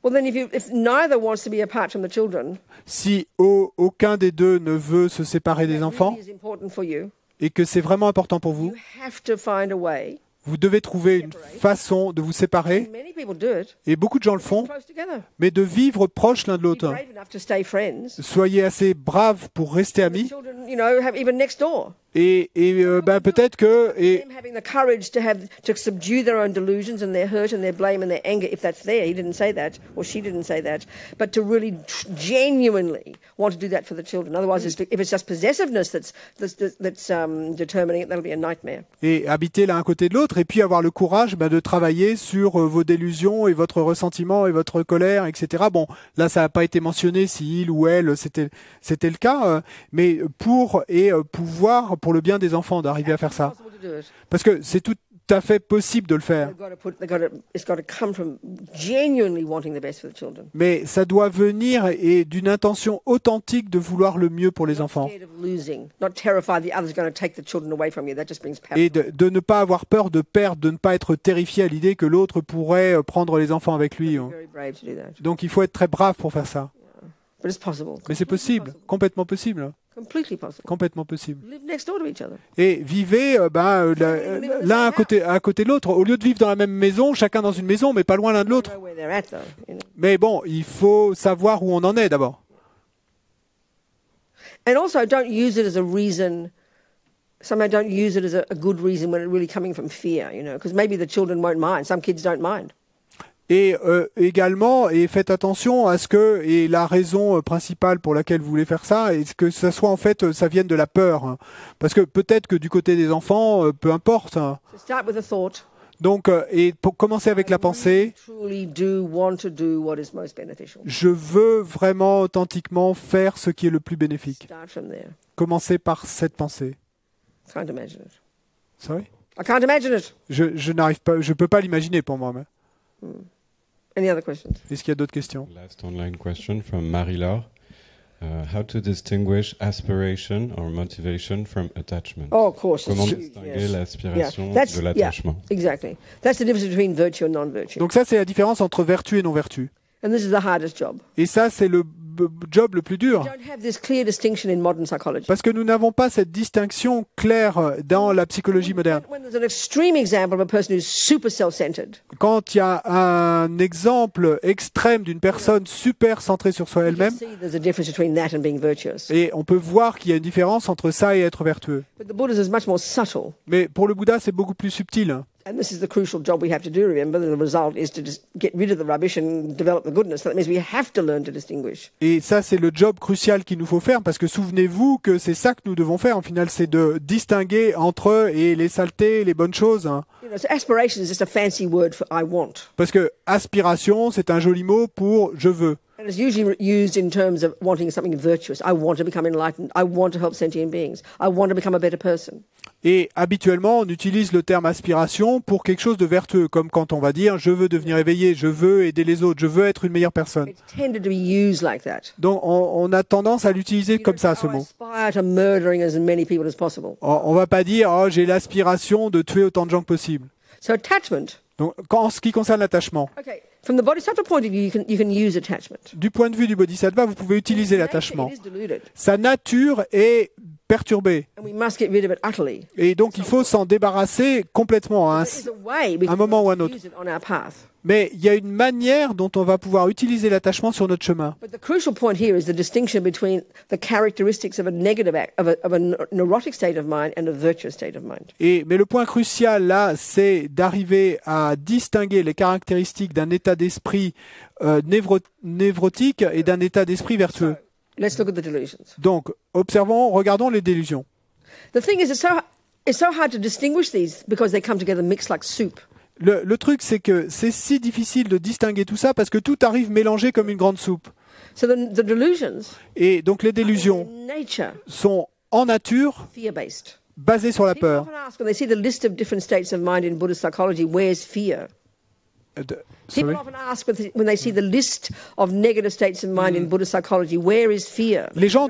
Well, then, if neither wants to be apart from the children, Si aucun des deux ne veut se séparer des enfants really is important for you. et que c'est vraiment important pour vous, You have to find a way. vous devez trouver une façon de vous séparer, Many people do it. et beaucoup de gens le font, Close together. mais de vivre proches l'un de Be l'autre. brave enough to stay friends. Soyez assez braves pour rester The amis, children, have even next door. et peut-être que... Them having the courage to subdue their own delusions and their hurt and their blame and their anger, if that's there. He didn't say that, or she didn't say that, but to really genuinely want to do that for the children. Otherwise, if it's just possessiveness that's determining it, that'll be a nightmare. et habiter l'un à côté de l'autre, et puis avoir le courage de travailler sur vos délusions et votre ressentiment et votre colère, etc. Bon, là, ça n'a pas été mentionné si il ou elle, c'était le cas, mais pour pour le bien des enfants, d'arriver à faire ça. Possible to do it. Parce que c'est tout à fait possible de le faire. It's got to come from genuinely wanting the best for the children. Mais ça doit venir et d'une intention authentique de vouloir le mieux pour les enfants. Scared of losing, not terrified the other's going to take the children away from you. That just brings Et power. de ne pas avoir peur de perdre, de ne pas être terrifié à l'idée que l'autre pourrait prendre les enfants avec lui. Very brave to do that. Donc il faut être très brave pour faire ça. But it's possible. Mais c'est possible, complètement possible. Completely possible. Complètement possible. Live next door to each other. Et vivez l'un à côté de l'autre. Au lieu de vivre dans la même maison, chacun dans une maison, mais pas loin l'un de l'autre. Know where they're at, though. You know. Mais bon, il faut savoir où on en est d'abord. And also, don't use it as a reason. Somehow, don't use it as a good reason when it's really coming from fear. You know, because maybe the children won't mind. Some kids don't mind. Et également, et faites attention à ce que, et la raison principale pour laquelle vous voulez faire ça, est que ça soit en fait, ça vienne de la peur. Hein. Parce que peut-être que du côté des enfants, peu importe. Hein. So start with a thought. Donc, et pour commencer avec la pensée, Truly do want to do what is most beneficial. je veux vraiment authentiquement faire ce qui est le plus bénéfique. Start from there. Commencez par cette pensée. Can't imagine it. Sorry? I can't imagine it. Je n'arrive pas, je peux pas l'imaginer pour moi. Mais. Any other questions? Est-ce qu'il y a d'autres questions? Last online question from Marie-Laure. How to distinguish aspiration or motivation from attachment? Oh, of course. Comment it's- distinguer yes. l'aspiration That's- de l'attachement? Exactly. That's the difference between virtue and non-virtue. Donc ça, c'est la différence entre vertu et non-vertu. And this is the hardest job. Et ça, c'est le job le plus dur. We don't have this clear distinction in modern psychology. Parce que nous n'avons pas cette distinction claire dans la psychologie moderne. When there's an extreme example of a person who's super self-centered, Quand il y a un exemple extrême d'une personne super centrée sur soi you can elle-même, see there's a difference between that and being virtuous. et on peut voir qu'il y a une différence entre ça et être vertueux. But the Buddha's is much more subtle. Mais pour le Bouddha, c'est beaucoup plus subtil. And this is the crucial job we have to do, remember. The result is to just get rid of the rubbish and develop the goodness. So that means we have to learn to distinguish. Et ça, c'est le job crucial qu'il nous faut faire, parce que souvenez-vous que c'est ça que nous devons faire. En final, c'est de distinguer entre eux et les saletés, les bonnes choses. Hein. You know, so aspiration is just a fancy word for I want. Parce que aspiration, c'est un joli mot pour je veux. And it's usually used in terms of wanting something virtuous. I want to become enlightened. I want to help sentient beings. I want to become a better person. Et habituellement, on utilise le terme aspiration pour quelque chose de vertueux, comme quand on va dire je veux devenir éveillé, je veux aider les autres, je veux être une meilleure personne. It's tended to be used like that. Donc on a tendance à l'utiliser You comme don't ça, say, ce "Oh, I mot. aspire to murdering as many people as possible. On va pas dire oh, j'ai l'aspiration de tuer autant de gens que possible. So attachment. Donc en ce qui concerne l'attachement, Okay, from the bodhisattva point of view, you can use attachment. du point de vue du bodhisattva, vous pouvez utiliser Nature, l'attachement. it is deluded, Sa nature est perturbée. and we must get rid of it utterly. Et donc il faut s'en débarrasser complètement. Hein. There is a way we un can moment ou un autre. use it on our path. Mais il y a une manière dont on va pouvoir utiliser l'attachement sur notre chemin. But the crucial point here is the distinction between the characteristics of a negative act, of a neurotic state of mind and a virtuous state of mind. Mais le point crucial là, c'est d'arriver à distinguer les caractéristiques d'un état d'esprit névrotique et d'un état d'esprit vertueux. Let's look at the delusions. Donc, regardons les délusions. The thing is, it's so hard to distinguish these because they come together mixed like soup. Le truc, c'est que c'est si difficile de distinguer tout ça parce que tout arrive mélangé comme une grande soupe. So the delusions, Et donc les délusions in nature, sont en nature fear-based. basées sur la People peur. often ask when they see the list of different states of mind in Buddhist psychology, where's fear? People Sorry. often ask when they see the list of negative states of mind in Buddhist psychology, where is fear? Les gens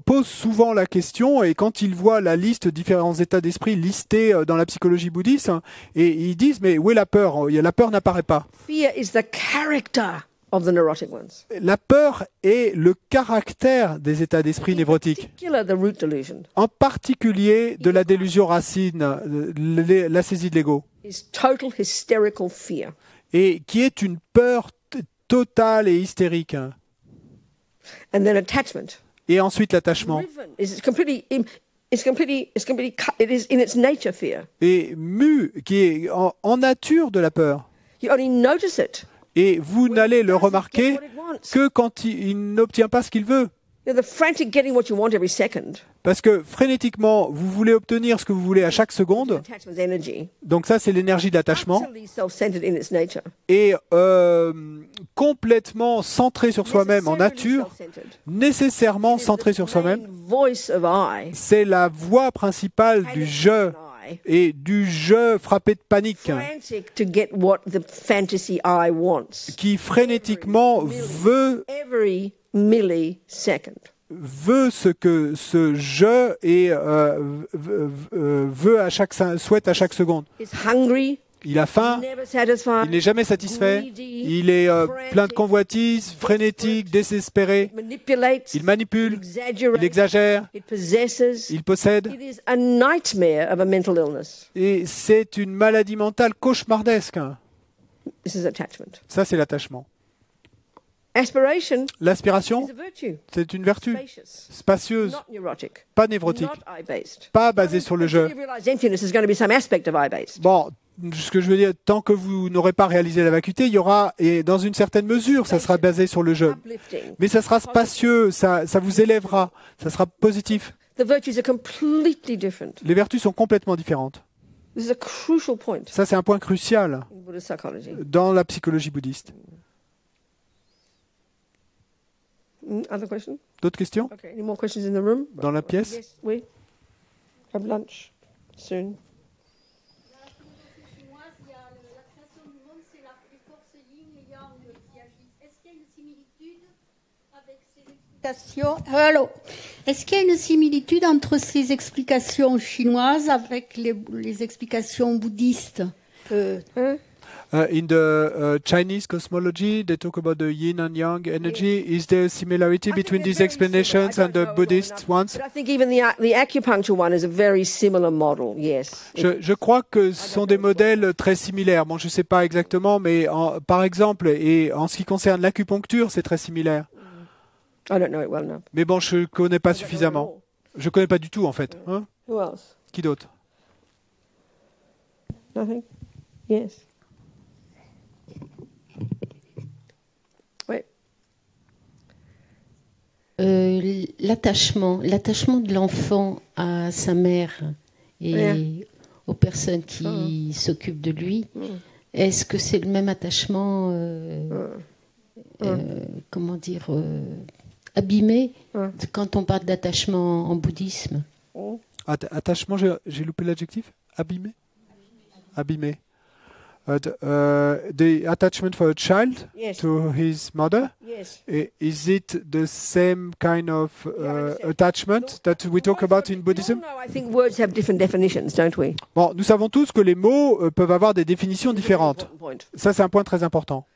posent souvent la question et quand ils voient la liste de différents états d'esprit listés dans la psychologie bouddhiste, hein, et ils disent mais où est la peur? La peur n'apparaît pas. Fear is the character of the neurotic ones. La peur est le caractère des états d'esprit In névrotiques, particular, the root delusion en particulier de la délusion racine, la saisie de l'ego, is total hysterical fear. et qui est une peur totale et hystérique. Hein. And then attachment. Et ensuite l'attachement. Driven is completely, it is in its nature fear. Et qui est en nature de la peur. You only notice it. Et vous n'allez le remarquer What it wants. que quand il n'obtient pas ce qu'il veut. You know, the frantic getting what you want every second. Parce que frénétiquement, vous voulez obtenir ce que vous voulez à chaque seconde. Attachment's energy. Donc ça, c'est l'énergie de l'attachement. Utterly self-centered in its nature. Et complètement centré sur soi-même en nature, Self-centered. nécessairement centré sur soi-même. Main voice of I. C'est la voix principale du je et du je frappé de panique Frantic to get what the fantasy I wants. qui frénétiquement veut Every millisecond. ce que ce je et veut souhaite à chaque seconde. It's hungry Il a faim, never satisfied, il n'est jamais satisfait, greedy, il est plein de convoitises, frénétique, désespéré, manipulates, il manipule, il exaggerates, exagère, it possesses. il possède. It is a nightmare of a mental illness. Et c'est une maladie mentale cauchemardesque. This is attachment. Ça, c'est l'attachement. Aspiration L'aspiration, is a virtue. c'est une vertu Spacious, spacieuse, not neurotic, pas névrotique, not eye-based. pas basée sur le Until jeu. you realize emptiness is going to be some aspect of eye-based. Bon, ce que je veux dire, tant que vous n'aurez pas réalisé la vacuité, il y aura, et dans une certaine mesure, ça sera basé sur le jeu. Uplifting. Mais ça sera spacieux, ça vous élèvera, ça sera positif. The virtues are completely different. Les vertus sont complètement différentes. This is a crucial point Ça, c'est un point crucial in Buddhist psychology. dans la psychologie bouddhiste. Other question? D'autres questions Okay. Any more questions in the room? dans la pièce? Yes, we have lunch soon. Chinoise, il y a la création du monde, c'est les forces yin et yang qui agissent. Est-ce qu'il y a une similitude avec ces explications? Allô. Est-ce qu'il y a une similitude entre ces explications chinoises avec les explications bouddhistes? In the Chinese cosmology, they talk about the yin and yang energy. Is there a similarity I think between they're these very explanations similar. I and don't the know Buddhist enough, ones? But I think even the acupuncture one is a very similar model. Yes. Je crois que ce sont des modèles très similaires. Bon, je ne sais pas exactement, mais par exemple, et en ce qui concerne l'acupuncture, c'est très similaire. I don't know it well enough. Mais bon, je ne connais pas I don't know it suffisamment. all. Je ne connais pas du tout, en fait. Hein? Who else? Qui d'autre? Nothing? Yes. Oui. L'attachement de l'enfant à sa mère et Ouais. aux personnes qui s'occupent de lui, est-ce que c'est le même attachement, comment dire, abîmé quand on parle d'attachement en bouddhisme? Attachement, j'ai loupé l'adjectif? Abîmé? Abîmé. The attachment for a child Yes. to his mother, Yes. is it the same kind of Yeah, I attachment that we talk about in Buddhism? No, I think words have different definitions, don't we? Bon, nous savons tous que les mots peuvent avoir des définitions différentes. Important point. Ça, c'est un point très important.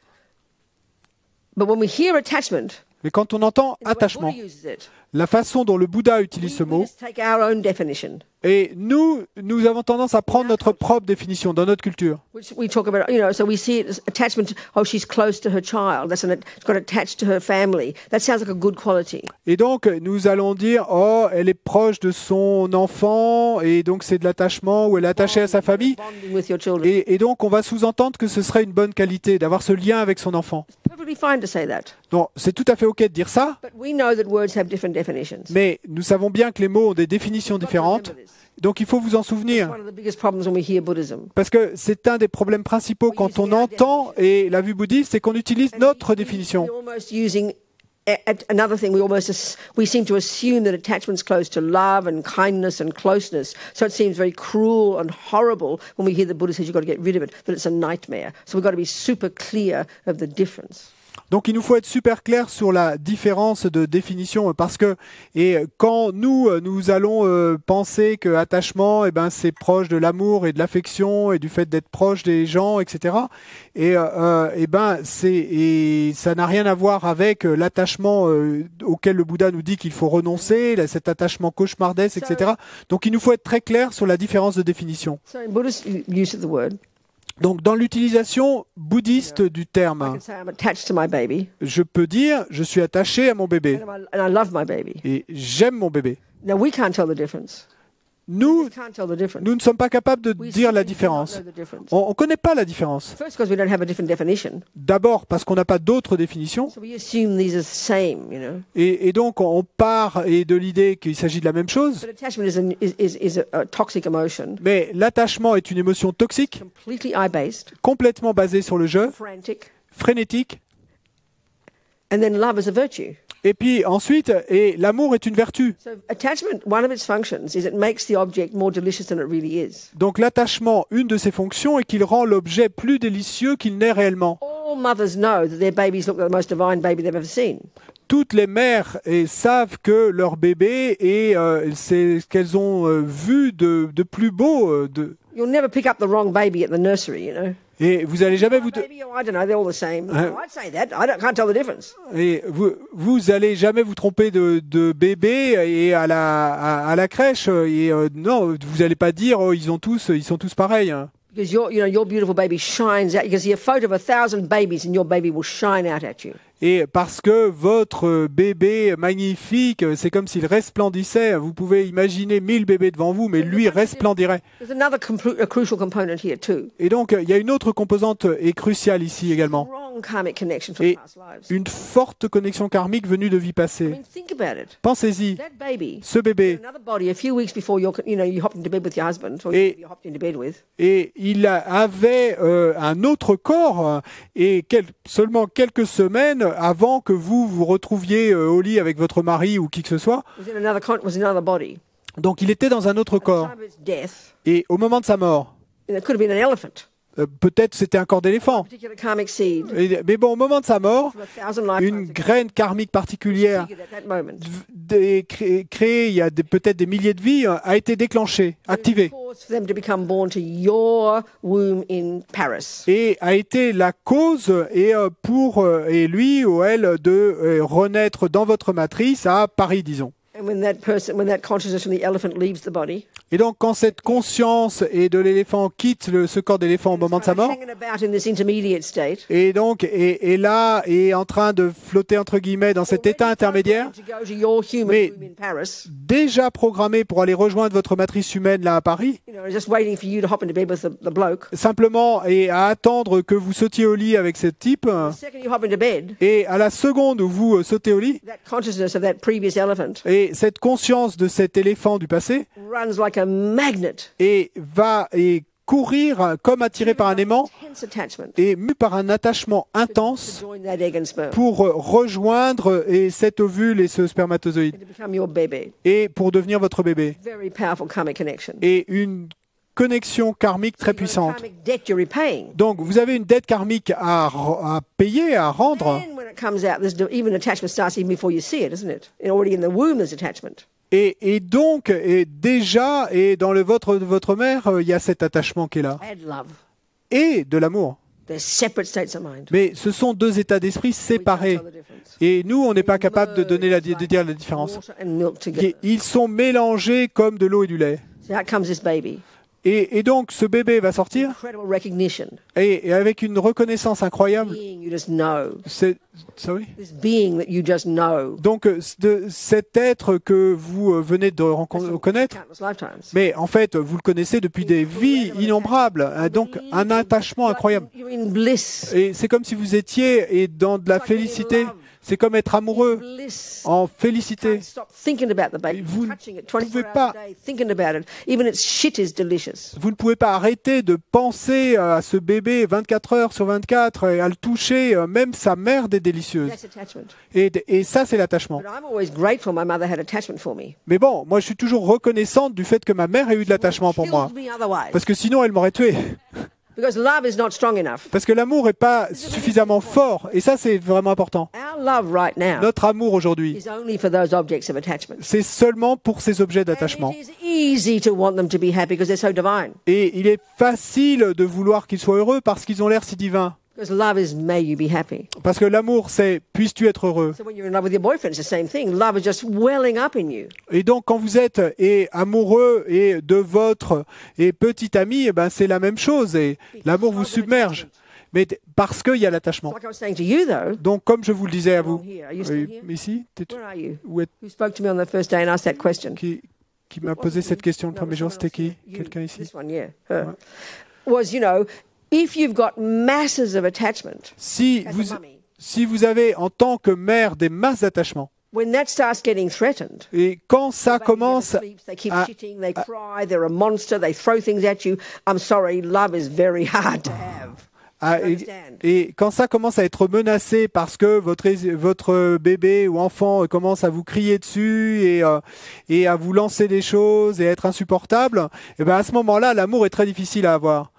But when we hear attachment, Mais quand on entend in the way attachement, Buddha uses it, la façon dont le Bouddha utilise ce we mot, just take our own definition, et nous avons tendance à prendre notre propre définition dans notre culture. which we talk about. So we see it as attachment. Oh, she's close to her child. That's it's got attached to her family. That sounds like a good quality. Et donc, nous allons dire, oh, elle est proche de son enfant, et donc c'est de l'attachement, ou elle est attachée à sa famille. Bonding with your children. Et donc, on va sous-entendre que ce serait une bonne qualité d'avoir ce lien avec son enfant. Perfectly fine to say that. Donc, c'est tout à fait OK de dire ça, But we know that words have different definitions. mais nous savons bien que les mots ont des définitions différentes. Donc, il faut vous en It's souvenir. one of the biggest problems when we hear Buddhism. Parce que c'est un des problèmes principaux quand on entend et la vue bouddhiste, c'est qu'on utilise notre définition. We're almost using another thing. We seem to assume that attachment's close to love and kindness and closeness. So it seems very cruel and horrible when we hear the Buddha says you've got to get rid of it, that it's a nightmare. So we've got to be super clear of the difference. Donc il nous faut être super clair sur la différence de définition parce que quand nous allons penser que attachement c'est proche de l'amour et de l'affection et du fait d'être proche des gens, etc. Ça n'a rien à voir avec l'attachement auquel le Bouddha nous dit qu'il faut renoncer, cet attachement cauchemardesque, etc. Donc il nous faut être très clair sur la différence de définition. So in Buddhist use of the word, Donc dans l'utilisation bouddhiste du I terme, can say I'm attached to my baby je peux dire je suis attaché à mon bébé and I love my baby. et j'aime mon bébé. Now we can't tell the difference. Nous We can't tell the difference. ne sommes pas capables de We dire la simply do not différence. know the difference. On ne connaît pas la différence. First, because we don't have a different definition. D'abord parce qu'on n'a pas d'autre définition. So we assume these are the same, Et donc on part de l'idée qu'il s'agit de la même chose. But attachment is a toxic emotion, Mais l'attachement est une émotion toxique, completely eye-based, complètement basée sur le jeu, frantic, frénétique. and then love is a virtue. Et puis ensuite, l'amour est une vertu. So attachment, one of its functions is it makes the object more delicious than it really is. Donc l'attachement, une de ses fonctions est qu'il rend l'objet plus délicieux qu'il n'est réellement. All mothers know that their babies look like the most divine baby they've ever seen. Toutes les mères savent que leur bébé c'est ce qu'elles ont vu de plus beau. You'll never pick up the wrong baby at the nursery, you know. Et vous allez jamais Baby, oh, I don't know, they're all the same. No, I'd say that. Can't tell the difference. et vous allez jamais vous tromper de bébé et à la crèche et non, vous allez pas dire oh, ils sont tous pareils. Hein. Because your beautiful baby shines out. You can see a photo of 1,000 babies and your baby will shine out at you. Et parce que votre bébé magnifique, c'est comme s'il resplendissait. Vous pouvez imaginer 1000 bébés devant vous, mais lui resplendirait. There's another a crucial component here too. Et donc, il y a une autre composante et cruciale ici également. Strong karmic connection from Et past lives. une forte connexion karmique venue de vie I passée. mean, think about it. Pensez-y, That baby, ce bébé, another body, a few weeks before you hopped into bed with your husband, or Et- you hopped into bed with. et il avait un autre corps, et seulement quelques semaines avant que vous retrouviez au lit avec votre mari ou qui que ce soit. Was in another body. Donc il était dans un autre At the corps. time of its death, Et au moment de sa mort, it could have been an elephant. peut-être c'était un corps d'éléphant. Particular karmic seed Mais bon, au moment de sa mort, from 1,000 lifetimes une ago. graine karmique particulière Figured at that moment. créée il y a peut-être des milliers de vies a été déclenchée, activée. Cause for them to become born to your womb in Paris. Et a été la cause et lui ou elle de renaître dans votre matrice à Paris, disons. And when that consciousness from the elephant leaves the body, Et donc quand cette conscience de l'éléphant quitte ce corps d'éléphant au moment de sa mort, hanging about in this intermediate state, et donc est là et en train de flotter entre guillemets dans cet état intermédiaire, to go to your human Mais- womb in Paris, déjà programmé pour aller rejoindre votre matrice humaine là à Paris, just waiting for you to hop into bed with the bloke. simplement et à attendre que vous sautiez au lit avec ce type, The second you hop into bed, et à la seconde où vous sautez au lit, that consciousness of that previous elephant et cette conscience de cet éléphant du passé runs like a magnet, et va courir comme attiré par un aimant intense attachment et mu par un attachement to intense join that egg and sperm pour rejoindre cet ovule et ce spermatozoïde and to become your baby. et pour devenir votre bébé. Very powerful karmic connection. Et une connexion karmique très You've got a puissante. karmic debt you're repaying. Donc vous avez une dette karmique à payer, à rendre. And when it comes out, even attachment starts even before you see it, isn't it? And already in the womb, there's attachment. Et donc, déjà, et dans le ventre de votre mère, il y a cet attachement qui est là. And love. Et de l'amour. They're separate states of mind. Mais ce sont deux états d'esprit We can't séparés. tell the difference. Et nous, on n'est pas capable de donner de dire la différence. Water and milk together. Ils sont mélangés comme de l'eau et du lait. So out comes this baby. Et donc, ce bébé va sortir Incredible recognition. et avec une reconnaissance incroyable. Being you just know. Sorry. This being that you just know. Donc, cet être que vous venez de connaître, Countless lifetimes. mais en fait, vous le connaissez depuis des vies innombrables. Donc, un attachement incroyable. You're in bliss. Et c'est comme si vous étiez dans de la félicité. C'est comme être amoureux, Bliss. en félicité. Can't stop thinking about the baby, Vous touching it ne 24 pouvez hours pas- a day, thinking about it. Even its shit is delicious. Vous ne pouvez pas arrêter de penser à ce bébé 24 heures sur 24 et à le toucher. Même sa merde est délicieuse. That's attachment. Et ça, c'est l'attachement. But I'm always grateful my mother had attachment for me. Mais bon, moi, je suis toujours reconnaissante du fait que ma mère ait eu de l'attachement pour moi. Killed me otherwise. Parce que sinon, elle m'aurait tué. Because love is not strong enough. Parce que l'amour n'est pas suffisamment fort. Et ça, c'est vraiment important. Our love right now Notre amour aujourd'hui, is only for those objects of attachment. c'est seulement pour ces objets And d'attachement. it is easy to want them to be happy because they're so divine. Et il est facile de vouloir qu'ils soient heureux parce qu'ils ont l'air si divins. Because love is may you be happy. Parce que l'amour, c'est puisses-tu être heureux. So when you're in love with your boyfriend, it's the same thing. Love is just welling up in you. Et donc, quand vous êtes amoureux et de votre petit ami, c'est la même chose. Et l'amour vous submerge. Mais parce qu'il y a l'attachement. Like I was saying to you, though. Donc, comme je vous le disais à vous, Here, are you still here? ici, Where are you? où Who spoke to me on the first day and asked that question? qui m'a posé cette question le No, premier jour, someone c'était else, qui? you. Quelqu'un ici? This one, yeah. Her. Was, if you've got masses of attachment Si as vous, a mummy, si vous avez en tant que mère des masses d'attachement, when that starts getting threatened, et quand ça baby commence never sleeps, they keep à- shitting, they cry, they're a monster, they throw things at you. I'm sorry, love is very hard to have. et quand ça commence à être menacé parce que votre bébé ou enfant commence à vous crier dessus et à vous lancer des choses et être insupportable, et à ce moment-là, l'amour est très difficile à avoir.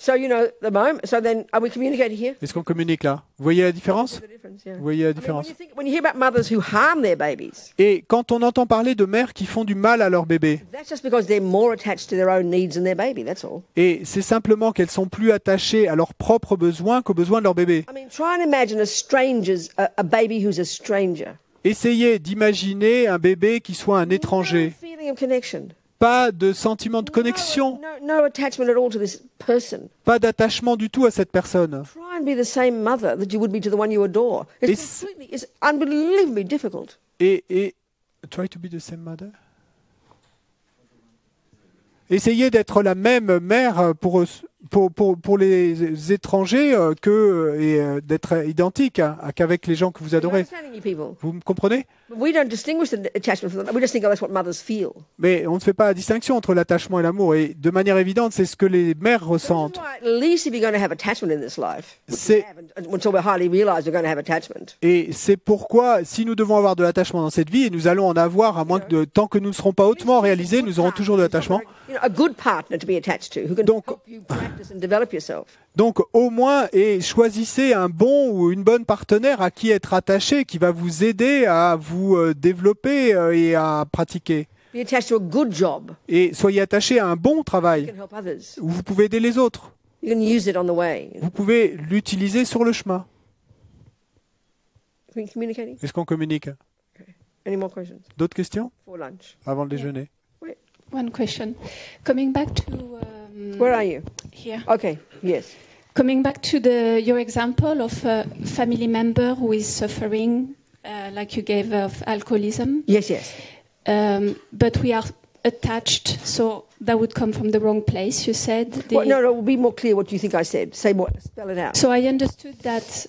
So, the moment. So then, are we communicating here? Est-ce qu'on communique là? Vous voyez la différence? The difference, yeah. Vous voyez la I mean, différence? when you hear about mothers who harm their babies, Et quand on entend parler de mères qui font du mal à leur bébé, that's just because they're more attached to their own needs than their baby. That's all. et c'est simplement qu'elles sont plus attachées à leurs propres besoins qu'aux besoins de leur bébé. I mean, try and imagine a baby who's a stranger. Essayez d'imaginer un bébé qui soit un étranger. No feeling of connection. Pas de sentiment de connexion, No attachment at all to this person. pas d'attachement du tout à cette personne. Try and be the same mother that you would be to the one you adore. It's unbelievably difficult. Et try to be the same mother. Essayez d'être la même mère pour les étrangers et d'être identique qu'avec les gens que vous adorez. Understanding you people. Vous me comprenez? We don't distinguish the attachment from that. We just think, oh, that's what mothers feel. Mais on ne fait pas la distinction entre l'attachement et l'amour. Et de manière évidente, c'est ce que les mères ressentent. Right, at least if you're going to have attachment in this life, C'est- until we're highly realised we're going to have attachment. Et c'est pourquoi, si nous devons avoir de l'attachement dans cette vie, et nous allons en avoir, à moins que tant que nous ne serons pas hautement réalisés, nous aurons toujours de l'attachement. A good partner to be attached to, who can Donc- help you practice and develop yourself. Donc au moins, et choisissez un bon ou une bonne partenaire à qui être attaché, qui va vous aider à vous développer et à pratiquer. Be attached to a good job. Et soyez attaché à un bon You travail can help others. où vous pouvez aider les autres. You can use it on the way. Vous pouvez l'utiliser sur le chemin. Are we communicating? Est-ce qu'on communique? Any more questions D'autres questions for lunch? avant le déjeuner? One question. Coming back to Where are you? here. Okay. Yes. Coming back to your example of a family member who is suffering, like you gave of alcoholism, Yes. Yes. but we are attached, so that would come from the wrong place. You said. Well, no. Be more clear. What do you think I said? Say more. Spell it out. So I understood that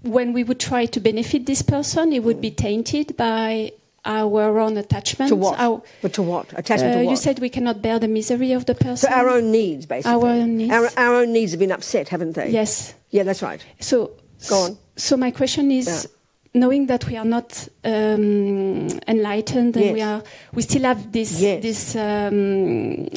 when we would try to benefit this person, it would be tainted by our own attachment. To what? But to what? Attachment to what? You said we cannot bear the misery of the person. to our own needs, basically. Our own needs. Our own needs have been upset, haven't they? Yes. Yeah, that's right. So Go on. So my question is, Yeah. knowing that we are not enlightened and we still have this Yes.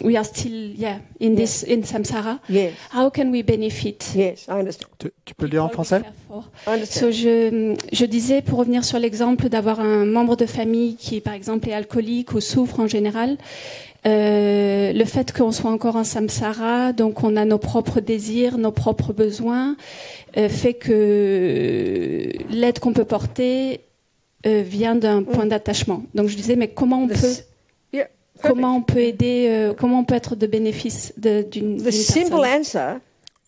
we are still in this in samsara. Yes. How can we benefit? Yes, I understand. Tu peux le dire en français? I understand. So, je disais, pour revenir sur l'exemple d'avoir un membre de famille qui, par exemple, est alcoolique ou souffre en général, le fait qu'on soit encore en samsara, donc on a nos propres désirs, nos propres besoins, fait que l'aide qu'on peut porter vient d'un point d'attachement. Donc je disais, mais comment on peut... Yeah. Comment on peut aider, comment on peut être de bénéfice d'une The simple personne? answer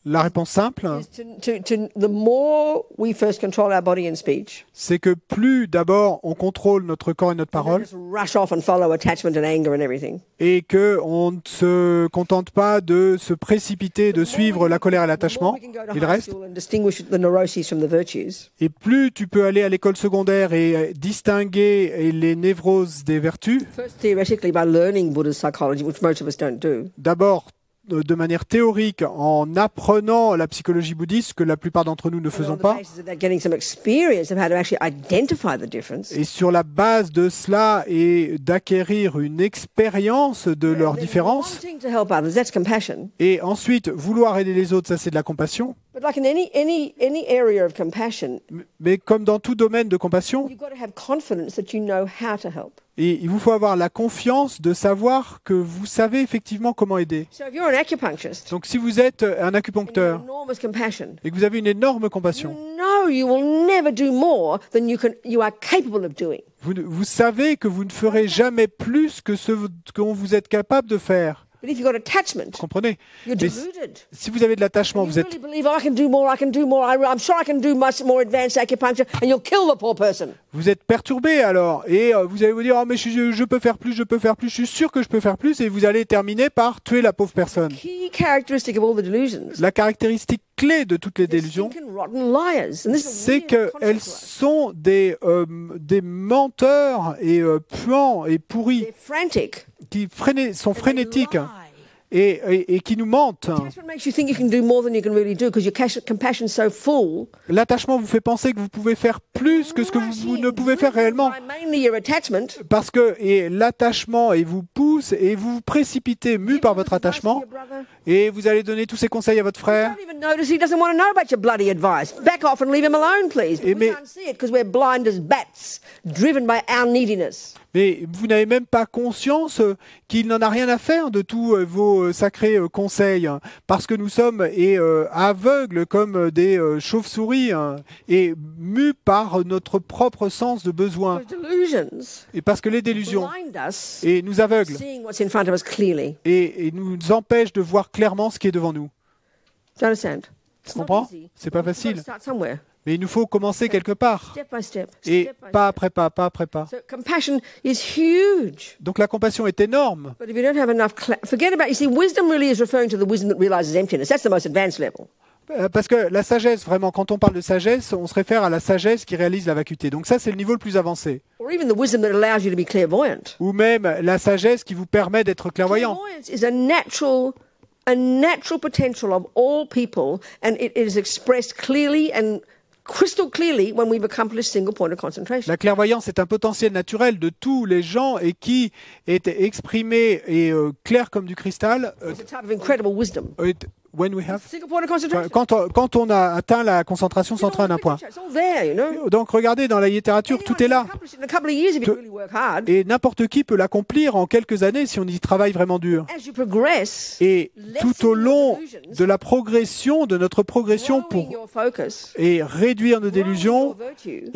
La réponse simple, is the more we first control our body and speech, c'est que plus d'abord on contrôle notre corps et notre parole, just rush off and follow attachment and anger and everything. et que on ne se contente pas de se précipiter, de suivre la colère et l'attachement, We can go to il high reste. school and distinguish the neuroses from the virtues. Et plus tu peux aller à l'école secondaire et distinguer les névroses des vertus, First, theoretically, by learning Buddhist psychology, which most of us don't do. d'abord de manière théorique en apprenant la psychologie bouddhiste, que la plupart d'entre nous ne And on faisons the pas, basis of that, getting some experience of how to actually identify the difference. et sur la base de cela et d'acquérir une expérience de leurs Then différences, wanting to help others, that's compassion. et ensuite vouloir aider les autres, ça c'est de la compassion. But like in any area of compassion, Mais comme dans tout domaine de compassion, you've got to have confidence that you know how to help. et il vous faut avoir la confiance de savoir que vous savez effectivement comment aider. So if you're an acupuncturist, Donc si vous êtes un and you have acupuncteur enormous compassion, et que vous avez une énorme compassion, you know you will never do more than you are capable of doing. vous savez que vous ne ferez jamais plus que ce dont vous êtes capable de faire. But if you've got attachment, Vous comprenez? you're Mais deluded. si vous avez de l'attachement, You vous êtes, really believe, oh, I can do more, I'm sure I can do much more advanced acupuncture, and you'll kill the poor person. vous êtes perturbé alors. Et vous allez vous dire, oh, mais je peux faire plus, je peux faire plus, je suis sûr que je peux faire plus. Et vous allez terminer par tuer la pauvre personne. Key characteristic of all the delusions, La caractéristique clé de toutes les they're délusions, stinking rotten liars. And this is a c'est weird qu'elles concept to us. sont des menteurs et puants et pourris They're frantic. qui sont frénétiques. et qui nous mentent. That's what makes you think you can do more than you can really do because your compassion's so full. L'attachement vous fait penser que vous pouvez faire plus que ce que vous ne pouvez faire réellement. Mainly your attachment. Parce que l'attachement et vous pousse et vous vous précipitez mu par votre attachement et vous allez donner tous ces conseils à votre frère. Don't even notice he doesn't want to know about your bloody advice. Back off and leave him alone, please. But we can't see it because we're blind as bats, driven by our neediness. Mais vous n'avez même pas conscience qu'il n'en a rien à faire de tous vos sacrés conseils, hein, parce que nous sommes aveugles comme des chauves-souris hein, et mus par notre propre sens de besoin. Those delusions Et parce que les délusions blind us, et nous aveuglent seeing what's in front of us clearly. et nous empêchent de voir clairement ce qui est devant nous. Do you understand? Tu comprends? C'est pas We've got facile. to start somewhere, Mais il nous faut commencer quelque part. step by step. Et Step by pas step. après pas, pas après pas. So compassion is huge. Donc la compassion est énorme. But if you don't have enough, forget about. You see, wisdom really is referring to the wisdom that realizes emptiness. That's the most advanced level. Parce que la sagesse, vraiment, quand on parle de sagesse, on se réfère à la sagesse qui réalise la vacuité. Donc ça, c'est le niveau le plus avancé. Or even the wisdom that allows you to be clairvoyant. Ou même la sagesse qui vous permet d'être clairvoyant. Clairvoyance is a natural potential of all people, and it is expressed clearly and crystal clearly when we've accomplished single point of concentration. La clairvoyance est un potentiel naturel de tous les gens et qui est exprimé et clair comme du cristal. It's a type of incredible wisdom. When we have, Single point of concentration. quand on a atteint la concentration centrée en un point. It's all there, you know. Donc regardez dans la littérature, tout est là. Accomplish it in a couple of years if you really work hard. Et n'importe qui peut l'accomplir en quelques années si on y travaille vraiment dur. As you progress, Et tout au long de la progression, de notre progression growing your focus, et réduire nos growing délusions your virtue,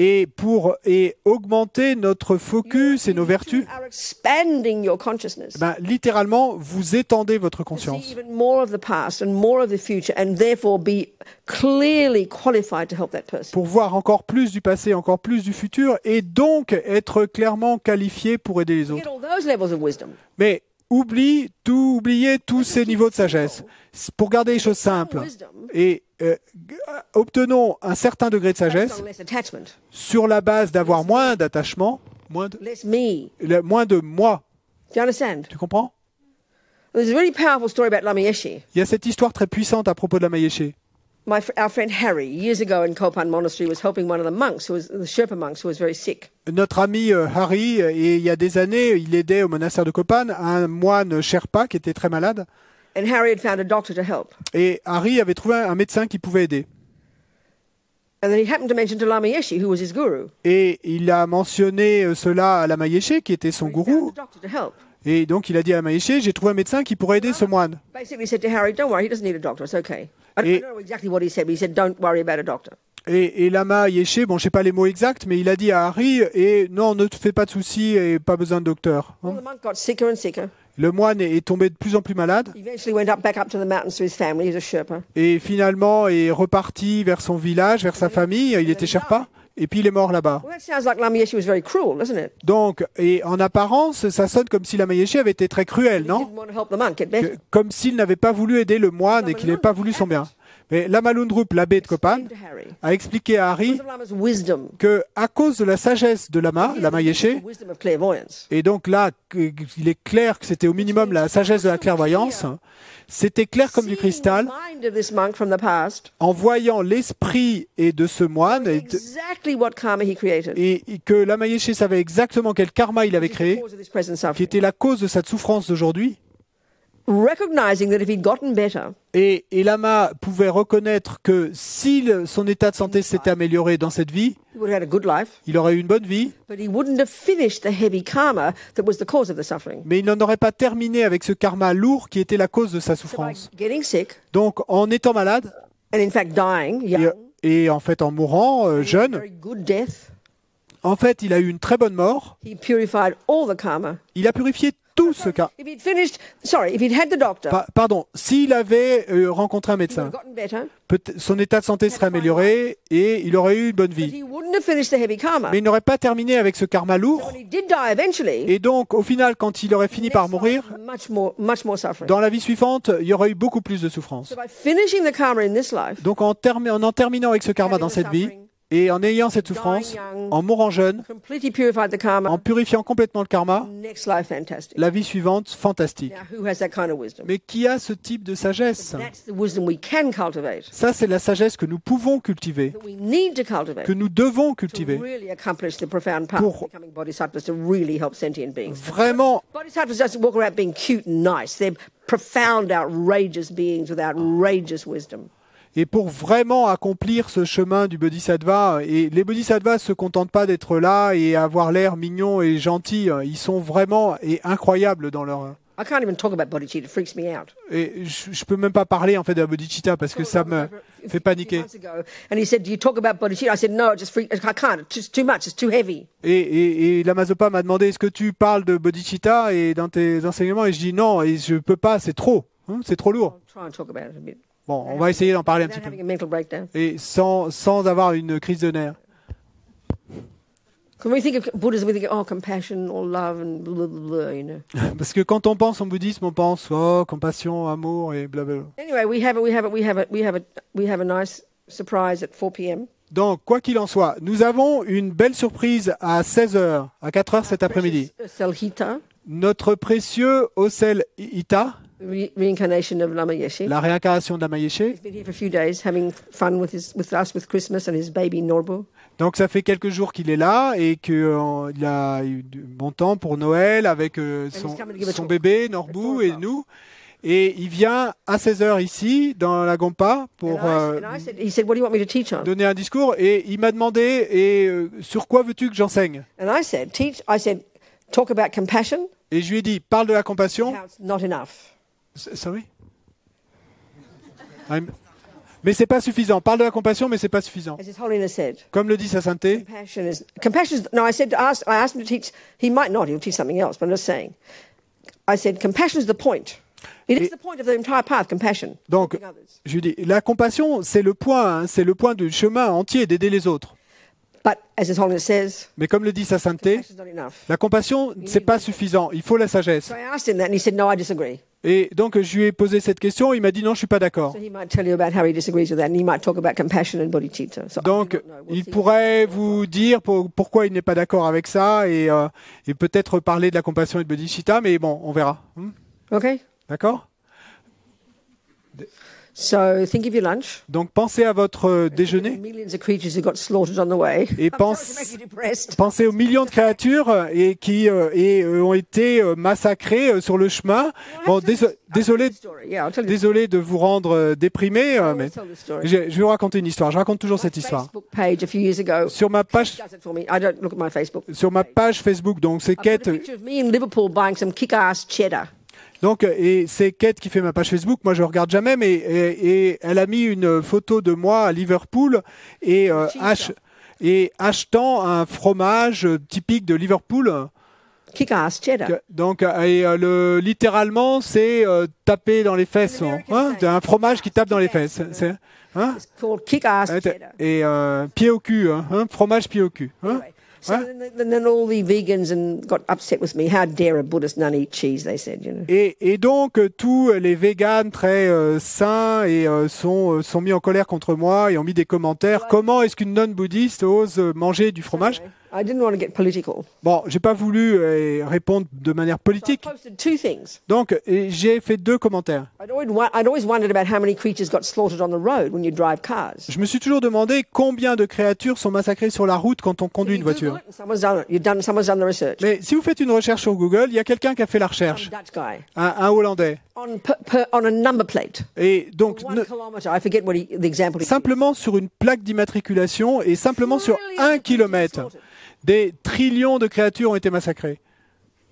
et augmenter notre focus et nos vertus, are expanding your consciousness. littéralement, vous étendez votre See conscience even more of the past and more of the future, and therefore be clearly qualified to help that person. pour voir encore plus du passé, encore plus du futur, et donc être clairement qualifié pour aider les Get autres. all those levels of wisdom. Mais oubliez tous ces niveaux de sagesse pour garder les choses simples. Et obtenons un certain degré de Based sagesse on less attachment, sur la base d'avoir moins d'attachement, less me. moins de moi. Do you understand? Tu comprends? There's a really powerful story about Lama Yeshe. Il y a cette histoire très puissante à propos de la Mayeshe. Our friend Harry, years ago in Kopan Monastery, was helping one of the monks, the Sherpa monks, who was very sick. Notre ami Harry, et il y a des années, il aidait au monastère de Kopan un moine Sherpa qui était très malade. And Harry had found a doctor to help. Et Harry avait trouvé un médecin qui pouvait aider. And then he happened to mention to Lama Yeshe, who was his guru. Et il a mentionné cela à la Mayeshe, qui était son He found gourou. a doctor to help. Et donc il a dit à la Mayeshe, j'ai trouvé un médecin qui pourrait aider ce moine. Basically said to Harry, don't worry, he doesn't need a doctor, it's okay. I Et- don't know exactly what he said, but he said, don't worry about a doctor. Et Lama Yeshe, bon, je sais pas les mots exacts, mais il a dit à Harry, et non, ne te fais pas de soucis et pas besoin de docteur. Well, the monk got sicker and sicker. Le moine est tombé de plus en plus malade He eventually went back up to the mountains to his family. He was a Sherpa. et finalement est reparti vers son village, vers sa famille. Il était Sherpa et puis il est mort là-bas. Well, that sounds like Lama Yeshe was very cruel, doesn't it? Donc, et en apparence, ça sonne comme si Lama Yeshe avait été très cruel, He non? didn't want to help the monk get better. Comme s'il n'avait pas voulu aider le moine et qu'il n'avait pas voulu son bien. Mais Lama Lundrup, l'abbé de Kopan, Explained to Harry. a expliqué à Harry Because of Lama's wisdom, que à cause de la sagesse de Lama Yeshe, the wisdom of clairvoyance, et donc là, il est clair que c'était au minimum la sagesse de la clairvoyance, c'était clair comme du seeing cristal, the mind of this monk from the past, en voyant l'esprit et de ce moine, exactly what karma he created, et que Lama Yeshe savait exactement quel karma il avait which is the créé, cause of this present qui suffering. était la cause de cette souffrance d'aujourd'hui. Recognizing that if he'd gotten better, Et Lama pouvait reconnaître que si son état de santé s'était amélioré dans cette vie, he would have had a good life, il aurait eu une bonne vie, but he wouldn't have finished the heavy karma that was the cause of the suffering. mais il n'en aurait pas terminé avec ce karma lourd qui était la cause de sa So by souffrance. getting sick, Donc en étant malade, and in fact dying young, et en fait en mourant a jeune, very good death, en fait il a eu une très bonne mort, he purified all the karma. il a purifié tout ce karma. If he'd had the doctor, Pardon, s'il avait rencontré un he would médecin, have gotten better, son état de santé serait amélioré et il aurait eu une bonne but vie. he wouldn't have finished the heavy karma. Mais il n'aurait pas terminé avec ce karma So lourd. when he did die eventually, Et donc, au final, quand il aurait fini par mourir, much more suffering. dans la vie suivante, il y aurait eu beaucoup plus de souffrance. So by finishing the karma in this life, Donc, en terminant avec ce karma dans cette vie, Et en ayant cette souffrance, en mourant jeune, completely purified the karma, en purifiant complètement le karma, next life fantastic. la vie suivante, fantastique. Now, who has that kind of wisdom? Mais qui a ce type de sagesse? That's the wisdom we can cultivate, Ça, c'est la sagesse que nous pouvons cultiver, that we need to cultivate, que nous devons to cultiver. really accomplish the profound path Pour- of becoming bodhisattvas, to really help sentient beings. Vraiment, Bodhisattvas just walk around being cute and nice. They're profound, outrageous beings with outrageous wisdom. et pour vraiment accomplir ce chemin du bodhisattva, et les bodhisattvas se contentent pas d'être là et avoir l'air mignon et gentil, ils sont vraiment incroyables dans leur... I can't even talk about bodhicitta; it freaks me out. Et je peux même pas parler en fait de la bodhicitta parce que ça me fait paniquer. Months ago, and he said, "Do you talk about bodhicitta?" I said, "No, it just freaks. I can't. It's just too much. It's too heavy." Et Lamazopa m'a demandé est-ce que tu parles de bodhicitta et dans tes enseignements, et je dis non, et je peux pas, c'est trop, c'est trop lourd. I'll try and talk about it a bit. Bon, on va essayer d'en parler un petit Without peu. having a mental breakdown. Et sans avoir une crise de nerfs. When we think of Buddhism, we think, oh, compassion or love and blah, blah, blah, you know. Parce que quand on pense au bouddhisme, on pense compassion, amour et blablabla. Anyway, we have a nice surprise at 4 p.m. Donc, quoi qu'il en soit, nous avons une belle surprise à 16h, à 4h cet après-midi. Selhita, Notre précieux Osel Ita, reincarnation of Lama Yeshe. la réincarnation de Lama Yeshe. He's been here for a few days, having fun with us with Christmas and his baby Norbu. Donc ça fait quelques jours qu'il est là et qu'il a eu du bon temps pour Noël avec son bébé Norbu et nous. Et il vient à 16h ici, dans la Gompa, pour He said, "What do you want me to teach on?" donner un discours. Et il m'a demandé sur quoi veux-tu que j'enseigne? And I said, talk about compassion. Et je lui ai dit, parle de la compassion. How it's not enough. Sorry? Mais c'est pas suffisant. Parle de la compassion, mais c'est pas suffisant. As His Holiness said, Comme le dit sa sainteté, compassion is. No, I asked him to teach. He might not. He'll teach something else. But I'm just saying. I said, compassion is the point. It is the point of the entire path. Compassion. donc, helping others. je lui dis, la compassion, c'est le point du chemin entier d'aider les autres. But as His Holiness says, Mais comme le dit sa sainteté, compassion is not enough. la compassion, c'est pas suffisant. Il faut la sagesse. So I asked him that, and he said, "No, I disagree." Et donc, je lui ai posé cette question. Il m'a dit non, je suis pas d'accord. So he might tell you about how he disagrees with that, and he might talk about compassion and bodhicitta. So I Donc, do not know. We'll il see. pourrait vous dire pourquoi il n'est pas d'accord avec ça et peut-être parler de la compassion et de bodhicitta, mais bon, on verra. Okay. D'accord? So think of your lunch. Donc, pensez à votre déjeuner. Millions of creatures who got slaughtered on the way. Et I'm sorry to make you depressed. Pensez aux millions de créatures et qui ont été massacrées sur le chemin. Bon, désolé Yeah, I'll tell you. désolé de vous rendre déprimé, mais Tell the story. je vais vous raconter une histoire. Je raconte toujours cette histoire. Facebook page a few years ago. Sur ma page, Does it for me. I don't look at my Facebook. Facebook, donc c'est I put Kate. a picture of me in Liverpool buying some kick-ass cheddar. Donc, et c'est Kate qui fait ma page Facebook. Moi, je regarde jamais, mais et elle a mis une photo de moi à Liverpool et achetant un fromage typique de Liverpool. Kick-ass cheddar. Donc, littéralement, c'est taper dans les fesses. C'est un fromage qui tape dans les fesses. C'est, It's called kick-ass cheddar. et pied au cul, fromage pied au cul. Anyway, so then all the vegans got upset with me. How dare a Buddhist nun eat cheese? They said, you know. Et donc, tous les véganes très sains sont mis en colère contre moi et ont mis des commentaires. Comment est-ce qu'une nonne bouddhiste ose manger du fromage? I didn't want to get political. Bon, j'ai pas voulu répondre de manière So I politique. posted two things. Donc, j'ai fait 2 commentaires. I'd always wondered about how many creatures got slaughtered on the road when you drive cars. Je me suis toujours demandé combien de créatures sont massacrées sur la route quand on conduit une voiture. Someone's done it. Someone's done the research. Mais si vous faites une recherche sur Google, il y a quelqu'un qui a fait la Some recherche, Dutch guy un Hollandais. on a number plate. Et donc, 1 kilometre. I forget the example. simplement sur une plaque d'immatriculation et simplement sur 1 kilomètre, des trillions de créatures ont été massacrées.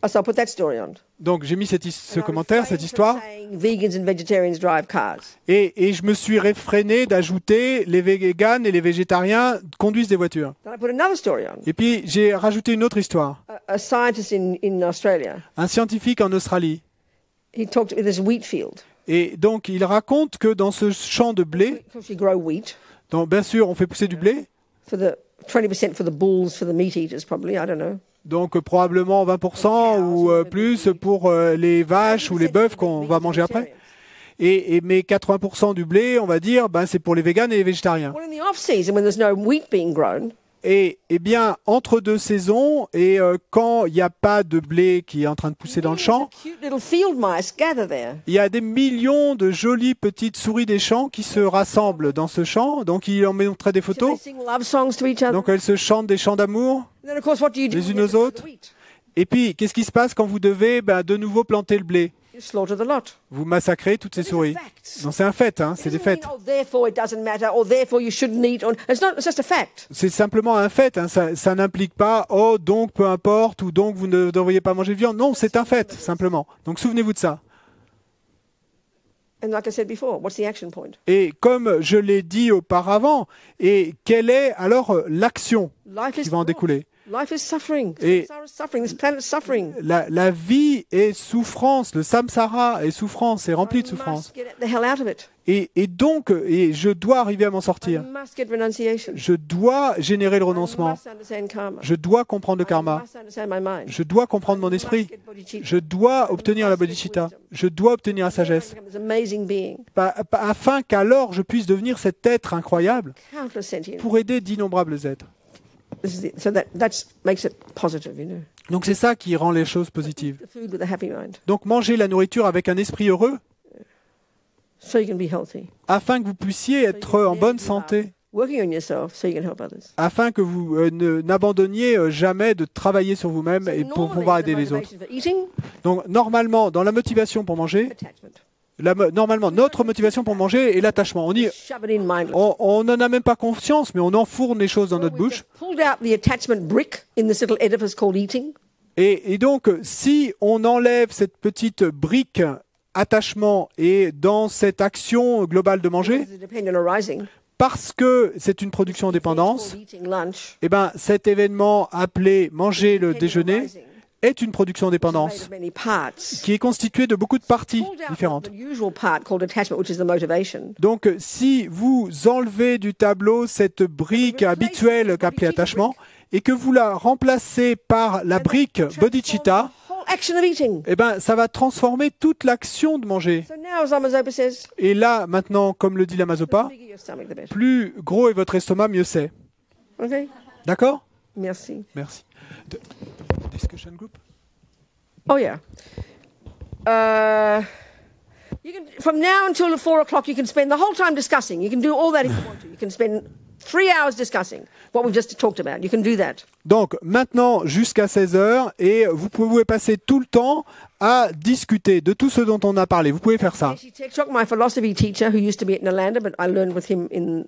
So I put that story on. Donc j'ai mis ce commentaire, cette histoire, Vegans and vegetarians drive cars. et je me suis réfréné d'ajouter les véganes et les végétariens conduisent des voitures. Then I put another story on. Et puis j'ai rajouté une autre histoire. A scientist in Australia. Un scientifique en Australie. He talked with this wheat field. Et donc il raconte que dans ce champ de blé, Of course, you grow wheat donc bien sûr on fait pousser du blé, for the 20% for the bulls, for the meat eaters, probably. I don't know. donc probablement 20% ou plus pour les vaches ou les bœufs qu'on va manger après. Mais 80% du blé, on va dire, c'est pour les véganes et les végétariens. Well, in the off-season, when there's no wheat being grown, Et bien, entre deux saisons, et quand il n'y a pas de blé qui est en train de pousser dans le champ, cute little field mice gather there. il y a des millions de jolies petites souris des champs qui se rassemblent dans ce champ. Donc, il en montre des So they photos. sing love songs to each other. Donc, elles se chantent des chants d'amour. And then, of course, what do you do? Les when unes you aux get the autres. wheat? Et puis, qu'est-ce qui se passe quand vous devez de nouveau planter le blé? You slaughter the lot. Vous massacrez toutes ces These are souris. facts. Non, c'est un fait, hein, It c'est des doesn't faits. mean, oh, therefore it doesn't matter, or therefore you shouldn't eat. Or, it's just a fact. C'est simplement un fait, hein, ça n'implique pas « oh, donc peu importe » ou « donc vous ne devriez pas manger de viande ». Non, c'est un fait, simplement. Donc souvenez-vous de ça. And like I said before, what's the action point? Et comme je l'ai dit auparavant, et quelle est alors l'action Life qui is va en fraught. découler? Life is suffering. Et- Samsara is suffering. This planet is suffering. La vie est souffrance, le samsara est souffrance, est rempli de I souffrance. must get the hell out of it. Et donc, je dois arriver à m'en I sortir. must get renunciation. Je dois générer le I renoncement. must understand karma. Je dois comprendre le I karma. must understand my mind. Je dois comprendre mon esprit. Je dois obtenir la bodhicitta. Je dois obtenir la sagesse. Become this amazing being, Afin qu'alors je puisse devenir cet être incroyable countless sentient. pour aider d'innombrables êtres. So that makes it positive, you know. Donc c'est ça qui rend les choses positives. The food with a happy mind, Donc manger la nourriture avec un esprit heureux so you can be healthy. afin que vous puissiez être en bonne santé, Working on yourself, so you can help others. afin que vous n'abandonniez jamais de travailler sur vous-même et pour Normally, pouvoir the aider les autres. motivation for eating, Donc normalement, dans la motivation pour manger, attachment. normalement notre motivation pour manger est l'attachement. Shove it in mindless. On n'en a même pas conscience, mais on enfourne les choses dans notre We've bouche. just pulled out the attachment brick in this little edifice called eating. Et donc, si on enlève cette petite brique attachement et dans cette action globale de manger, There's a dependent arising. parce que c'est une production en dépendance, Called eating lunch. eh ben, cet événement appelé manger le Dependent déjeuner arising. est une production en Made dépendance of many parts. qui est constituée de beaucoup de parties Pulled out différentes. the usual part called attachment, which is the motivation. Donc, si vous enlevez du tableau cette brique habituelle qu'appelée attachement et que vous la remplacez par la brique bodhicitta, The whole action of eating. eh ben, ça va transformer toute l'action de manger. So now, as Amazopa says, Et là, maintenant, comme le dit la the Mazopa, bigger your stomach, the better. plus gros est votre estomac, mieux c'est. Okay? D'accord? Merci. Merci. Discussion group? Oh yeah. You can, from now until 4 o'clock, you can spend the whole time discussing. You can do all that if you want to. You can spend 3 hours discussing what we've just talked about. You can do that. Donc, maintenant, jusqu'à 16h, et vous pouvez passer tout le temps à discuter de tout ce dont on a parlé. Vous pouvez faire ça. Geshe Tekshok, my philosophy teacher, who used to be at Nalanda, but I learned with him in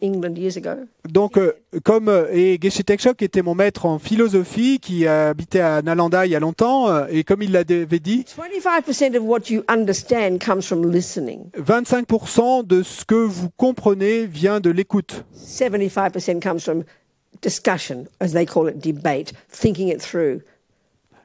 England years ago. Donc, et Geshe Tekshok était mon maître en philosophie qui habitait à Nalanda il y a longtemps, et comme il l'avait dit, 25% of what you understand comes from listening. 25% de ce que vous comprenez vient de l'écoute. 75% comes from discussion, as they call it, debate, thinking it through.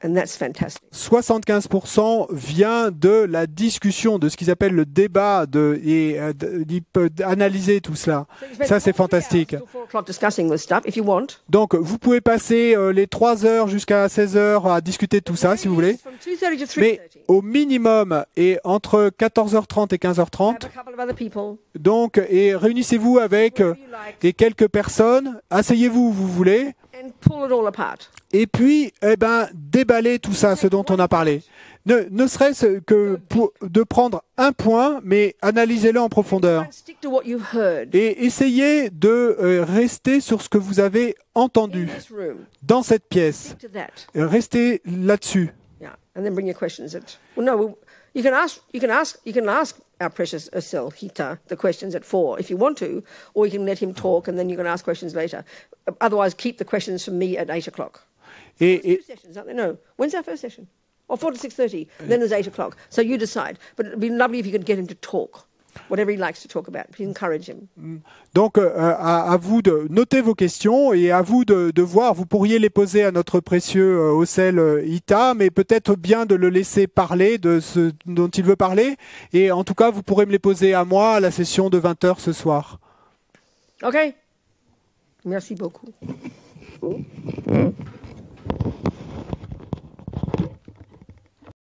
And that's fantastic. 75% vient de la discussion, de ce qu'ils appellent le débat, il peut analyser tout cela. So you spend Ça, c'est all 3 fantastique. hours till 4 o'clock discussing this stuff, if you want. Donc, vous pouvez passer les 3 heures jusqu'à 16 heures à discuter de tout ça, si vous voulez. From 2:30 to 3:30. Mais au minimum, et entre 14h30 et 15h30, Have a couple of other people. donc, et réunissez-vous avec et quelques personnes, asseyez-vous où vous voulez, And pull it all apart. et puis, eh ben, déballez tout ça, ce dont on a parlé. Ne serait-ce que de prendre un point, mais analysez-le en profondeur. Don't stick to what you've heard Et essayez de rester sur ce que vous avez in entendu this room. dans cette pièce. Stick to that. Restez là-dessus. Yeah, and then bring your questions. Well, no, you can ask our precious Asel Hita the questions at 4 if you want to, or you can let him talk and then you can ask questions later. Otherwise, keep the questions from me at 8 o'clock. Et 2 sessions, aren't there? No, when's our first session? Or 4 to 6:30. Then there's 8 o'clock. So you decide. But it'd be lovely if you could get him to talk, whatever he likes to talk about. Please encourage him. donc, à vous de noter vos questions et à vous de voir. Vous pourriez les poser à notre précieux Osel Ita, mais peut-être bien de le laisser parler de ce dont il veut parler. Et en tout cas, vous pourrez me les poser à moi à la session de 20h ce soir. Okay? Merci beaucoup.